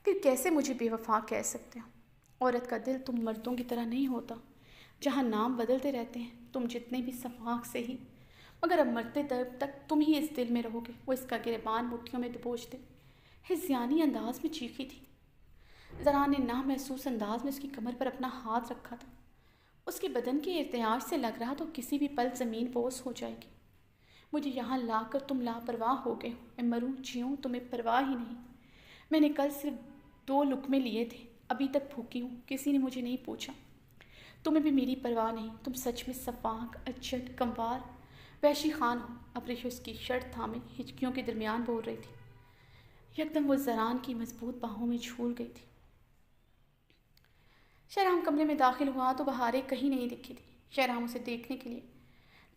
پھر کیسے مجھے بے وفا کہہ سکتے ہو؟ عورت کا دل تم مردوں کی طرح نہیں ہوتا جہاں نام بدلتے رہتے ہیں، تم جتنے بھی صفاق سے ہی، مگر اب مرتے دم تک تم ہی اس دل میں رہو گے۔ وہ اس کا گریبان مٹھیوں میں دبوچتے ہذیانی انداز میں چیخی تھی۔ زران نے نامحسوس انداز میں اس کی کمر پر اپنا ہاتھ رکھا تھا۔ اس کے بدن کے ارتعاش سے لگ رہا تو کسی بھی پل زمین بوس ہو جائے گی۔ مجھے یہاں لا کر تم لاپرواہ ہو گئے ہو، میں مروں جیوں تمہیں پرواہ ہی نہیں۔ میں نے کل صرف 2 لقمے لیے تھے، ابھی تک بھوکی ہوں، کسی نے مجھے نہیں پوچھا۔ تمہیں بھی میری پرواہ نہیں، تم سچ میں صفاق، اچھٹ، کموار، وحشی خان ہو۔ ابرش اس کی شرٹ تھامے ہچکیوں کے درمیان بول رہی تھی۔ یکدم وہ زران کی مضبوط باہوں میں جھول گئی تھی۔ شہرام کمرے میں داخل ہوا تو بہاریں کہیں نہیں دکھی تھی۔ شہرام اسے دیکھنے کے لیے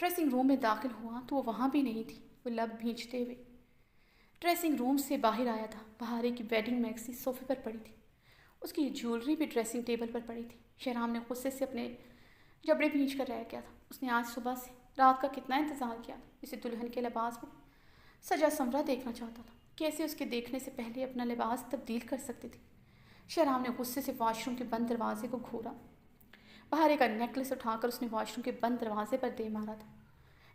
ڈریسنگ روم میں داخل ہوا تو وہ وہاں بھی نہیں تھی۔ وہ لب بھینچتے ہوئے ڈریسنگ روم سے باہر آیا تھا۔ بہاریں کی ویڈنگ میکسی صوفے پر پڑی تھی، اس کی جیولری بھی ڈریسنگ ٹیبل پر پڑی تھی۔ شہرام نے غصے سے اپنے جبڑے بھینچ کر رہ گیا تھا۔ اس نے آج صبح سے رات کا کتنا انتظار کیا تھا، اسے دلہن کے لباس میں سجا سنورا دیکھنا چاہتا تھا، کیسے اس کے دیکھنے سے پہلے اپنا لباس تبدیل کر سکتی تھی۔ شہرام نے غصے سے واش روم کے بند دروازے کو گھورا۔ بہاریں کا نیکلس اٹھا کر اس نے واش روم کے بند دروازے پر دے مارا تھا۔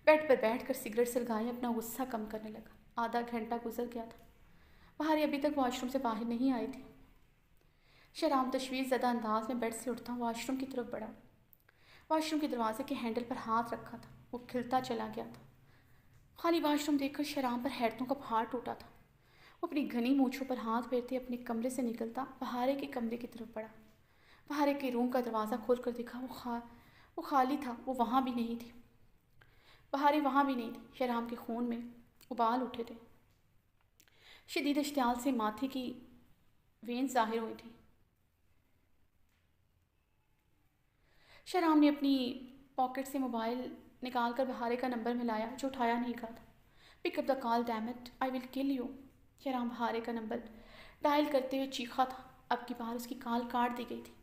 بیڈ پر بیٹھ کر سگریٹ سلگائے اپنا غصہ کم کرنے لگا۔ آدھا گھنٹہ گزر گیا تھا، بہاریں ابھی تک واش روم سے باہر نہیں آئی تھی۔ شہرام تشویش زدہ انداز میں بیڈ سے اٹھتا واش روم کی طرف بڑھا۔ واش روم کے دروازے کے ہینڈل پر ہاتھ رکھا تھا، وہ کھلتا چلا گیا تھا۔ خالی واش روم دیکھ کر شہرام پر حیرتوں کا پہاڑ ٹوٹا تھا۔ وہ اپنی گھنی مونچھوں پر ہاتھ پھیرتے اپنے کمرے سے نکلتا بہاریں کے کمرے کی طرف بڑھا۔ بہاریں کے روم کا دروازہ کھول کر دیکھا، وہ خالی تھا، وہ وہاں بھی نہیں تھی۔ بہاریں وہاں بھی نہیں تھی۔ شہرام کے خون میں ابال اٹھے تھے، شدید اشتعال سے ماتھے کی وینز ظاہر ہوئی تھی۔ شہرام نے اپنی پاکٹ سے موبائل نکال کر بہاریں کا نمبر ملایا جو اٹھایا نہیں گیا تھا۔ پک اپ دا کال ڈیم اٹ، آئی ول کل یو۔ شہرام بہاریں کا نمبر ڈائل کرتے ہوئے چیخا تھا۔ اب کی بار اس کی کال کاٹ دی گئی تھی۔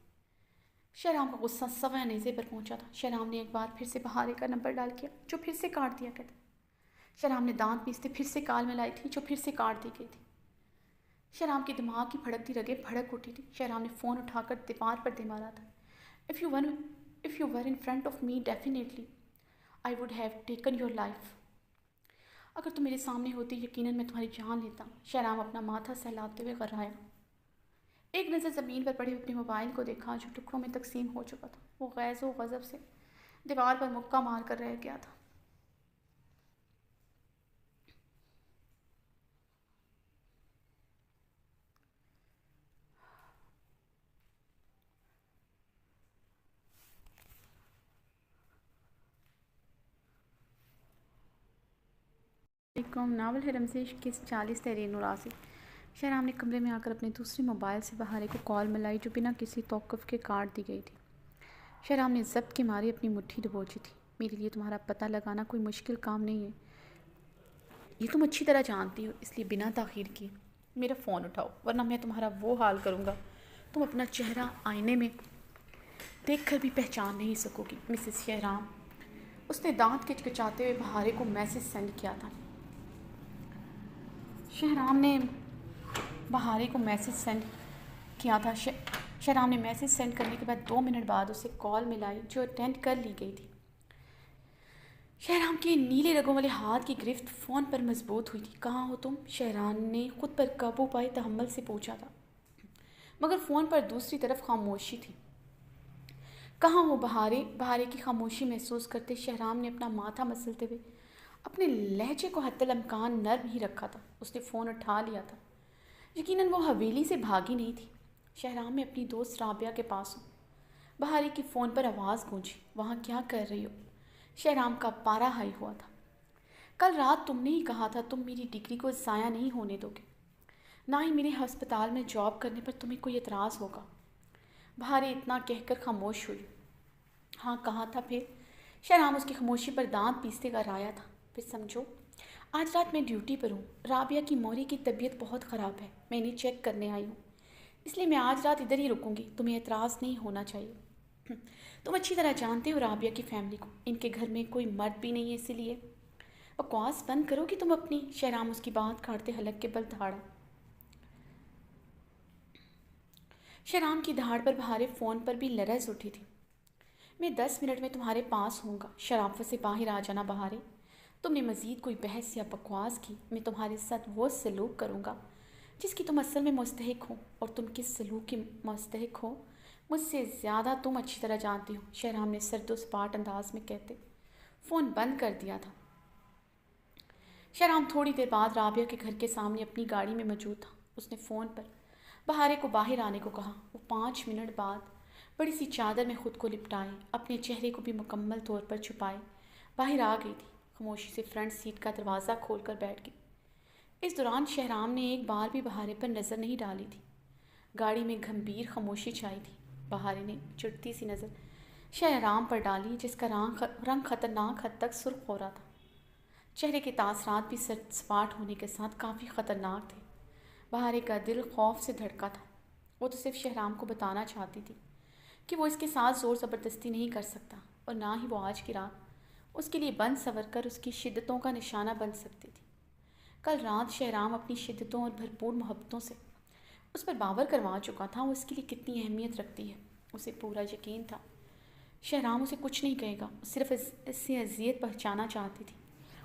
شہرام کا غصہ سوا نیزے پر پہنچا تھا۔ شہرام نے ایک بار پھر سے بہاریں کا نمبر ڈال کیا جو پھر سے کاٹ دیا گیا تھا۔ شہرام نے دانت پیستے پھر سے کال ملائی تھی جو پھر سے کاٹ دی گئی تھی۔ شہرام کی دماغ کی بھڑکتی رگیں بھڑک اٹھی تھی۔ شہرام نے فون اٹھا کر دیوار پر دے مارا تھا۔ If you were in front of me, definitely I would have taken your life. اگر تم میرے سامنے ہوتی یقیناً میں تمہاری جان لیتا۔ شہرام اپنا ماتھا سہلاتے ہوئے غرائے۔ ایک نظر زمین پر پڑے اپنے موبائل کو دیکھا جو ٹکڑوں میں تقسیم ہو چکا تھا۔ وہ غیظ و غضب سے دیوار پر مکہ مار کر رہ گیا تھا۔ ایک ناول ہے رمزیش کی 40 تحریر نوراسی۔ شہرام نے کمرے میں آ کر اپنے دوسرے موبائل سے بہارے کو کال ملائی جو بنا کسی توقف کے کاٹ دی گئی تھی۔ شہرام نے ضبط کے مارے اپنی مٹھی دبوچی تھی۔ میرے لیے تمہارا پتہ لگانا کوئی مشکل کام نہیں ہے، یہ تم اچھی طرح جانتی ہو، اس لیے بنا تاخیر کیے میرا فون اٹھاؤ ورنہ میں تمہارا وہ حال کروں گا تم اپنا چہرہ آئینے میں دیکھ کر بھی پہچان نہیں سکو گی۔ مسز شہرام، اس نے دانت کچکچاتے ہوئے بہارے کو میسج سینڈ کیا تھا۔ شہرام نے بہارے کو میسج سینڈ کیا تھا۔ شہرام نے میسج سینڈ کرنے کے بعد 2 منٹ بعد اسے کال ملائی جو اٹینڈ کر لی گئی تھی۔ شہرام کے نیلے رگوں والے ہاتھ کی گرفت فون پر مضبوط ہوئی تھی۔ کہاں ہو تم؟ شہرام نے خود پر قابو پائے تحمل سے پوچھا تھا، مگر فون پر دوسری طرف خاموشی تھی۔ کہاں ہو بہارے؟ بہارے کی خاموشی محسوس کرتے شہرام نے اپنا ماتھا مسلتے ہوئے اپنے لہجے کو حتی الامکان نرم ہی رکھا تھا۔ اس نے فون اٹھا لیا تھا۔ یقیناً وہ حویلی سے بھاگی نہیں تھی۔ شہرام، میں اپنی دوست رابعہ کے پاس ہوں۔ بہارے کی فون پر آواز گونجی۔ وہاں کیا کر رہی ہو؟ شہرام کا پارا ہائی ہوا تھا۔ کل رات تم نے ہی کہا تھا تم میری ڈگری کو ضائع نہیں ہونے دو گے، نہ ہی میرے ہسپتال میں جاب کرنے پر تمہیں کوئی اعتراض ہوگا۔ بہارے اتنا کہہ کر خاموش ہوئی۔ ہاں کہا تھا پھر؟ شہرام اس کی خاموشی پر دانت پیستے کر آیا تھا۔ پھر سمجھو، آج رات میں ڈیوٹی پر ہوں۔ رابعہ کی موری کی طبیعت بہت خراب ہے، میں انہیں چیک کرنے آئی ہوں، اس لیے میں آج رات ادھر ہی رکوں گی۔ تمہیں اعتراض نہیں ہونا چاہیے۔ تم اچھی طرح جانتے ہو رابعہ کی فیملی کو، ان کے گھر میں کوئی مرد بھی نہیں ہے، اسی لیے بکواس بند کرو کہ تم اپنی۔ شہرام اس کی بات کاٹتے حلق کے بل دھاڑا۔ شہرام کی دھاڑ پر بہارے فون پر بھی لرز اٹھی تھی۔ میں 10 منٹ میں تمہارے پاس ہوں گا۔ شرافت سے باہر آ جانا بہارے۔ تم نے مزید کوئی بحث یا بکواس کی، میں تمہارے ساتھ وہ سلوک کروں گا جس کی تم اصل میں مستحق ہو، اور تم کس سلوک کی مستحق ہو مجھ سے زیادہ تم اچھی طرح جانتی ہو، شہرام نے سرد و سپاٹ انداز میں کہتے فون بند کر دیا تھا۔ شہرام تھوڑی دیر بعد رابعہ کے گھر کے سامنے اپنی گاڑی میں موجود تھا۔ اس نے فون پر بہارے کو باہر آنے کو کہا۔ وہ 5 منٹ بعد بڑی سی چادر میں خود کو لپٹائے، اپنے چہرے کو بھی مکمل طور پر چھپائے باہر آ گئی تھی۔ خاموشی سے فرنٹ سیٹ کا دروازہ کھول کر بیٹھ گئی۔ اس دوران شہرام نے ایک بار بھی بہارے پر نظر نہیں ڈالی تھی۔ گاڑی میں گھمبیر خاموشی چھائی تھی۔ بہارے نے چڑھتی سی نظر شہرام پر ڈالی جس کا رنگ خطرناک حد تک سرخ ہو رہا تھا۔ چہرے کے تاثرات بھی سرد سپاٹ ہونے کے ساتھ کافی خطرناک تھے۔ بہارے کا دل خوف سے دھڑکا تھا۔ وہ تو صرف شہرام کو بتانا چاہتی تھی کہ وہ اس کے ساتھ زور زبردستی نہیں کر سکتا، اور نہ ہی وہ آج کی رات اس کے لیے بند سنور کر اس کی شدتوں کا نشانہ بن سکتی تھی۔ کل رات شہرام اپنی شدتوں اور بھرپور محبتوں سے اس پر باور کروا چکا تھا۔ وہ اس کے لیے کتنی اہمیت رکھتی ہے، اسے پورا یقین تھا۔ شہرام اسے کچھ نہیں کہے گا، صرف اس سے اذیت پہنچانا چاہتی تھی۔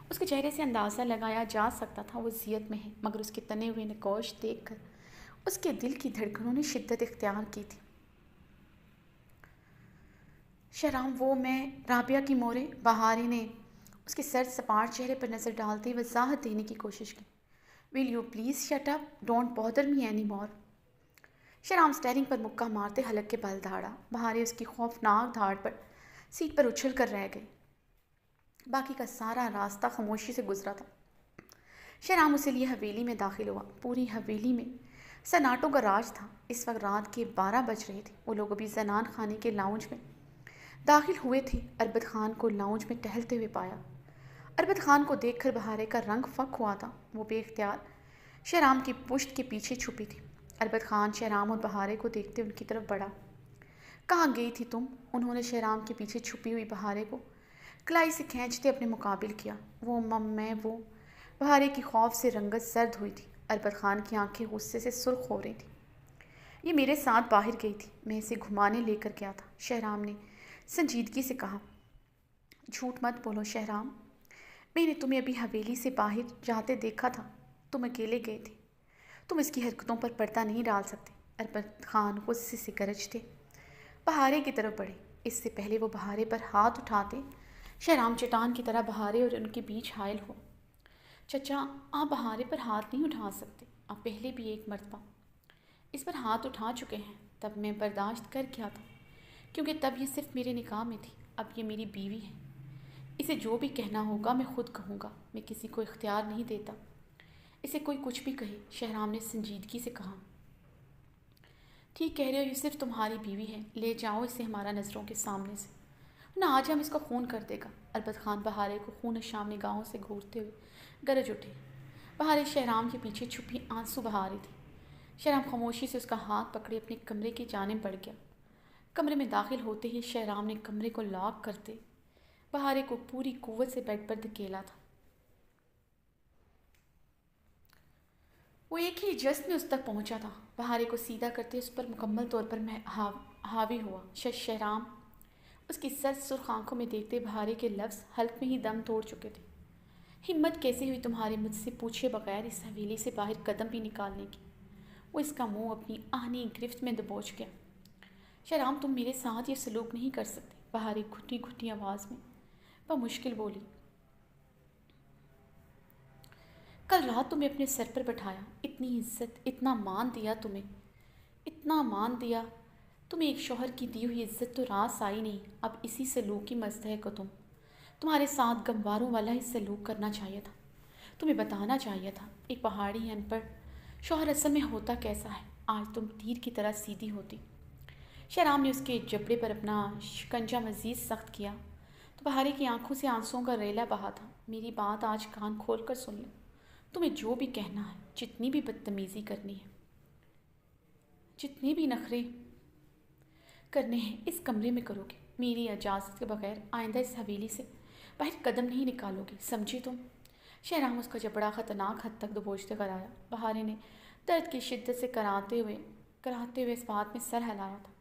اس کے چہرے سے اندازہ لگایا جا سکتا تھا وہ اذیت میں ہے، مگر اس کے تنے ہوئے نقوش دیکھ کر اس کے دل کی دھڑکنوں نے شدت اختیار کی تھی۔ شہرام، وہ میں رابعہ کی مورے؟ بہارے نے اس کے سرد سپاٹ چہرے پر نظر ڈالتے وضاحت دینے کی کوشش کی۔ Will you please shut up, don't bother me any more. Shahram steering پر مکہ مارتے حلق کے بل دھاڑا۔ بہارے اس کی خوفناک دھاڑ پر سیٹ پر اچھل کر رہ گئی۔ باقی کا سارا راستہ خاموشی سے گزرا تھا۔ شہرام اسے لیے حویلی میں داخل ہوا۔ پوری حویلی میں سناٹوں کا راج تھا۔ اس وقت رات کے 12 بج رہے تھے۔ وہ لوگ ابھی زنان خانے کے لاؤنج میں داخل ہوئے تھے۔ اربد خان کو لاؤنج میں ٹہلتے ہوئے پایا۔ اربد خان کو دیکھ کر بہارے کا رنگ فک ہوا تھا۔ وہ بے اختیار شہرام کی پشت کے پیچھے چھپی تھی۔ اربد خان شہرام اور بہارے کو دیکھتے ان کی طرف بڑھا۔ کہاں گئی تھی تم؟ انہوں نے شہرام کے پیچھے چھپی ہوئی بہارے کو کلائی سے کھینچتے اپنے مقابل کیا۔ میں وہ بہارے کی خوف سے رنگت زرد ہوئی تھی۔ اربد خان کی آنکھیں غصے سے سرخ ہو رہی تھیں۔ یہ میرے ساتھ باہر گئی تھی، میں اسے گھمانے لے کر گیا تھا، شہرام نے سنجیدگی سے کہا۔ جھوٹ مت بولو شہرام، میں نے تمہیں ابھی حویلی سے باہر جاتے دیکھا تھا، تم اکیلے گئے تھے، تم اس کی حرکتوں پر پردہ نہیں ڈال سکتے۔ اربد خان غصے سے گرجتے بہارے کی طرف بڑھے۔ اس سے پہلے وہ بہارے پر ہاتھ اٹھاتے شہرام چٹان کی طرح بہارے اور ان کے بیچ حائل ہو۔ چچا، آپ بہارے پر ہاتھ نہیں اٹھا سکتے، آپ پہلے بھی ایک مرتبہ اس پر ہاتھ اٹھا چکے ہیں، تب میں برداشت کر کیا تھا کیونکہ تب یہ صرف میرے نکاح میں تھی، اب یہ میری بیوی ہے۔ اسے جو بھی کہنا ہوگا میں خود کہوں گا، میں کسی کو اختیار نہیں دیتا۔ اسے کوئی کچھ بھی کہے، شہرام نے سنجیدگی سے کہا۔ ٹھیک کہہ رہے ہو، یہ صرف تمہاری بیوی ہے، لے جاؤ اسے ہمارا نظروں کے سامنے سے، نہ آج ہم اس کو خون کر دے گا۔ البت خان بہارے کو خون شام نگاہوں سے گھورتے ہوئے گرج اٹھے۔ بہارے شہرام کے پیچھے چھپی آنسو بہا رہی تھی۔ شہرام خاموشی سے اس کا ہاتھ پکڑے اپنے کمرے کی جانب بڑھ گیا۔ کمرے میں داخل ہوتے ہی شہرام نے کمرے کو لاک کرتے بہارے کو پوری قوت سے بیڈ پر دھکیلا تھا۔ وہ ایک ہی جست میں اس تک پہنچا تھا، بہارے کو سیدھا کرتے اس پر مکمل طور پر حاوی ہوا۔ شہرام اس کی سرد سرخ آنکھوں میں دیکھتے بہارے کے لفظ حلق میں ہی دم توڑ چکے تھے۔ ہمت کیسے ہوئی تمہارے مجھ سے پوچھے بغیر اس حویلی سے باہر قدم بھی نکالنے کی؟ وہ اس کا منہ اپنی آہنی گرفت میں دبوچ گیا۔ شہرام تم میرے ساتھ یہ سلوک نہیں کر سکتے، بہارے گھٹی گھٹی آواز میں بمشکل بولی۔ کل رات تمہیں اپنے سر پر بٹھایا، اتنی عزت، اتنا مان دیا تمہیں، اتنا مان دیا تمہیں، ایک شوہر کی دی ہوئی عزت تو راس آئی نہیں، اب اسی سلوک کی مستحق ہو تم۔ تمہارے ساتھ گمواروں والا ہی سلوک کرنا چاہیے تھا، تمہیں بتانا چاہیے تھا ایک پہاڑی ان پڑھ شوہر اصل میں ہوتا کیسا ہے۔ آج تم تیر کی طرح سیدھی ہوتی۔ شہرام نے اس کے جبڑے پر اپنا شکنجہ مزید سخت کیا تو بہارے کی آنکھوں سے آنسوؤں کا ریلا بہا تھا۔ میری بات آج کان کھول کر سن لو، تمہیں جو بھی کہنا ہے، جتنی بھی بدتمیزی کرنی ہے، جتنے بھی نخرے کرنے ہیں، اس کمرے میں کرو گے، میری اجازت کے بغیر آئندہ اس حویلی سے باہر قدم نہیں نکالو گے، سمجھی تم؟ شہرام اس کا جبڑا خطرناک حد تک دبوچتے کر آیا۔ بہارے نے درد کی شدت سے کراہتے ہوئے اس بات میں سر ہلایا تھا۔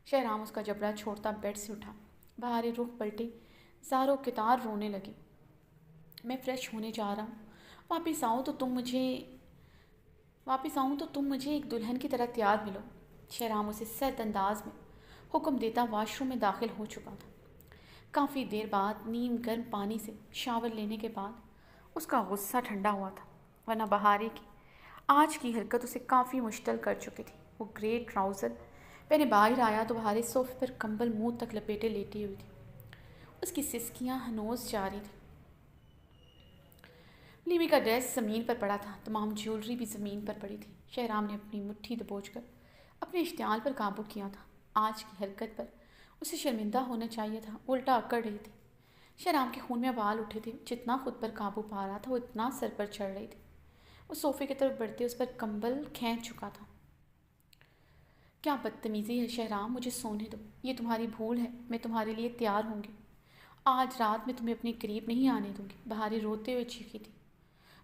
شہرام اس کا جبڑا چھوڑتا بیڈ سے اٹھا۔ بہارے رخ پلٹے، زاروں کتار رونے لگی۔ میں فریش ہونے جا رہا ہوں، واپس آؤں تو تم مجھے ایک دلہن کی طرح تیار ملو۔ شہرام اسے سرد انداز میں حکم دیتا واش روم میں داخل ہو چکا تھا۔ کافی دیر بعد نیم گرم پانی سے شاور لینے کے بعد اس کا غصہ ٹھنڈا ہوا تھا، ورنہ بہارے کی آج کی حرکت اسے کافی مشتعل کر چکی تھی۔ وہ گرے ٹراؤزر پہنے باہر آیا تو بہارے صوفے پر کمبل منہ تک لپیٹے لیٹی ہوئی تھی۔ اس کی سسکیاں ہنوز جاری تھیں۔ لیوی کا ڈریس زمین پر پڑا تھا، تمام جیولری بھی زمین پر پڑی تھی۔ شہرام نے اپنی مٹھی دبوچ کر اپنے اشتعال پر قابو کیا تھا۔ آج کی حرکت پر اسے شرمندہ ہونا چاہیے تھا، الٹا اکڑ رہی تھی۔ شہرام کے خون میں ابال اٹھے تھے، جتنا خود پر قابو پا رہا تھا وہ اتنا سر پر چڑھ رہی تھی۔ وہ صوفے کی طرف بڑھتے اس پر کمبل کھینچ چکا تھا۔ کیا بدتمیزی ہے شہرام، مجھے سونے دو، یہ تمہاری بھول ہے، میں تمہارے لیے تیار ہوں گی، آج رات میں تمہیں اپنے قریب نہیں آنے دوں گی۔ بہارے روتے ہوئے چیخی تھی۔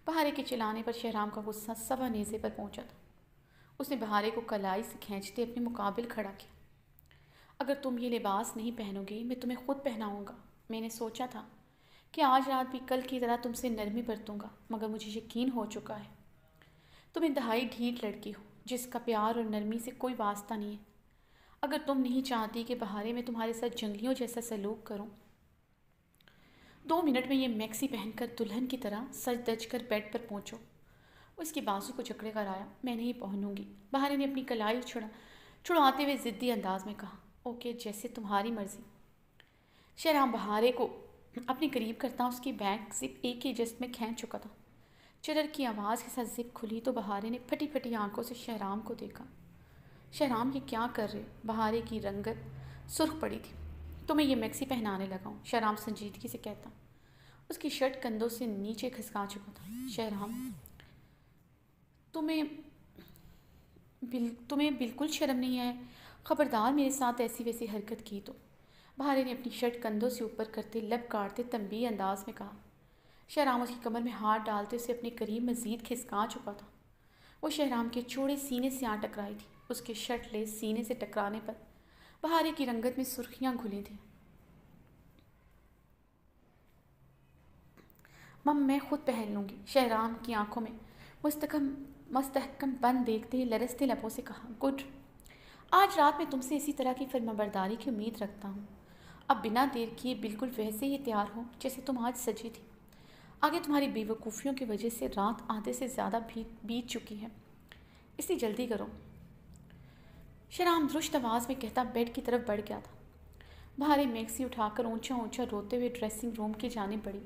بہارے کے چلانے پر شہرام کا غصہ سوا نیزے پر پہنچا تھا۔ اس نے بہارے کو کلائی سے کھینچتے اپنے مقابل کھڑا کیا۔ اگر تم یہ لباس نہیں پہنو گے میں تمہیں خود پہناؤں گا۔ میں نے سوچا تھا کہ آج رات بھی کل کی طرح تم سے نرمی برتوں گا، مگر مجھے یقین ہو چکا ہے تم انتہائی ڈھیٹ لڑکی ہو جس کا پیار اور نرمی سے کوئی واسطہ نہیں ہے۔ اگر تم نہیں چاہتی کہ بہارے میں تمہارے ساتھ جنگلیوں جیسا سلوک کروں، 2 منٹ میں یہ میکسی پہن کر دلہن کی طرح سج دج کر بیڈ پر پہنچو۔ وہ اس کی بازو کو جکڑے کر آیا۔ میں نہیں پہنوں گی، بہارے نے اپنی کلائی چھڑاتے ہوئے ضدی انداز میں کہا۔ اوکے، جیسے تمہاری مرضی۔ شہرام بہارے کو اپنے قریب کرتا اس کی بیک زپ ایک ہی جست میں کھینچ چکا تھا۔ چرر کی آواز کے ساتھ زپ کھلی تو بہارے نے پھٹی پھٹی آنکھوں سے شہرام کو دیکھا۔ شہرام یہ کیا کر رہے؟ بہارے کی رنگت سرخ پڑی تھی۔ تمہیں یہ میکسی پہنانے لگا ہوں، شہرام سنجیدگی سے کہتا۔ اس کی شرٹ کندھوں سے نیچے کھسکا چکا تھا۔ شہرام تمہیں بالکل شرم نہیں آئے؟ خبردار میرے ساتھ ایسی ویسی حرکت کی تو۔ بہارے نے اپنی شرٹ کندھوں سے اوپر کرتے لب کاٹتے تنبیہ انداز میں کہا۔ شہرام اس کی کمر میں ہاتھ ڈالتے اسے اپنے قریب مزید کھسکا چکا تھا۔ وہ شہرام کے چوڑے سینے سے آ ٹکرائی تھی۔ اس کے شرٹ لیس سینے سے ٹکرانے پر بہارے کی رنگت میں سرخیاں گھلی تھیں۔ مم میں خود پہن لوں گی، شہرام کی آنکھوں میں مستحکم بند دیکھتے لرزتے لبوں سے کہا۔ گڈ، آج رات میں تم سے اسی طرح کی فرمانبرداری کی امید رکھتا ہوں۔ اب بنا دیر کیے بالکل ویسے ہی تیار ہو جیسے تم آج سجی تھی۔ آگے تمہاری بے وقوفیوں کی وجہ سے رات آدھے سے زیادہ بیت چکی ہے، اس لیے جلدی کرو۔ شہرام درشت آواز میں کہتا بیڈ کی طرف بڑھ گیا تھا۔ بھاری میکسی اٹھا کر اونچا اونچا روتے ہوئے ڈریسنگ روم کی جانب بڑھی۔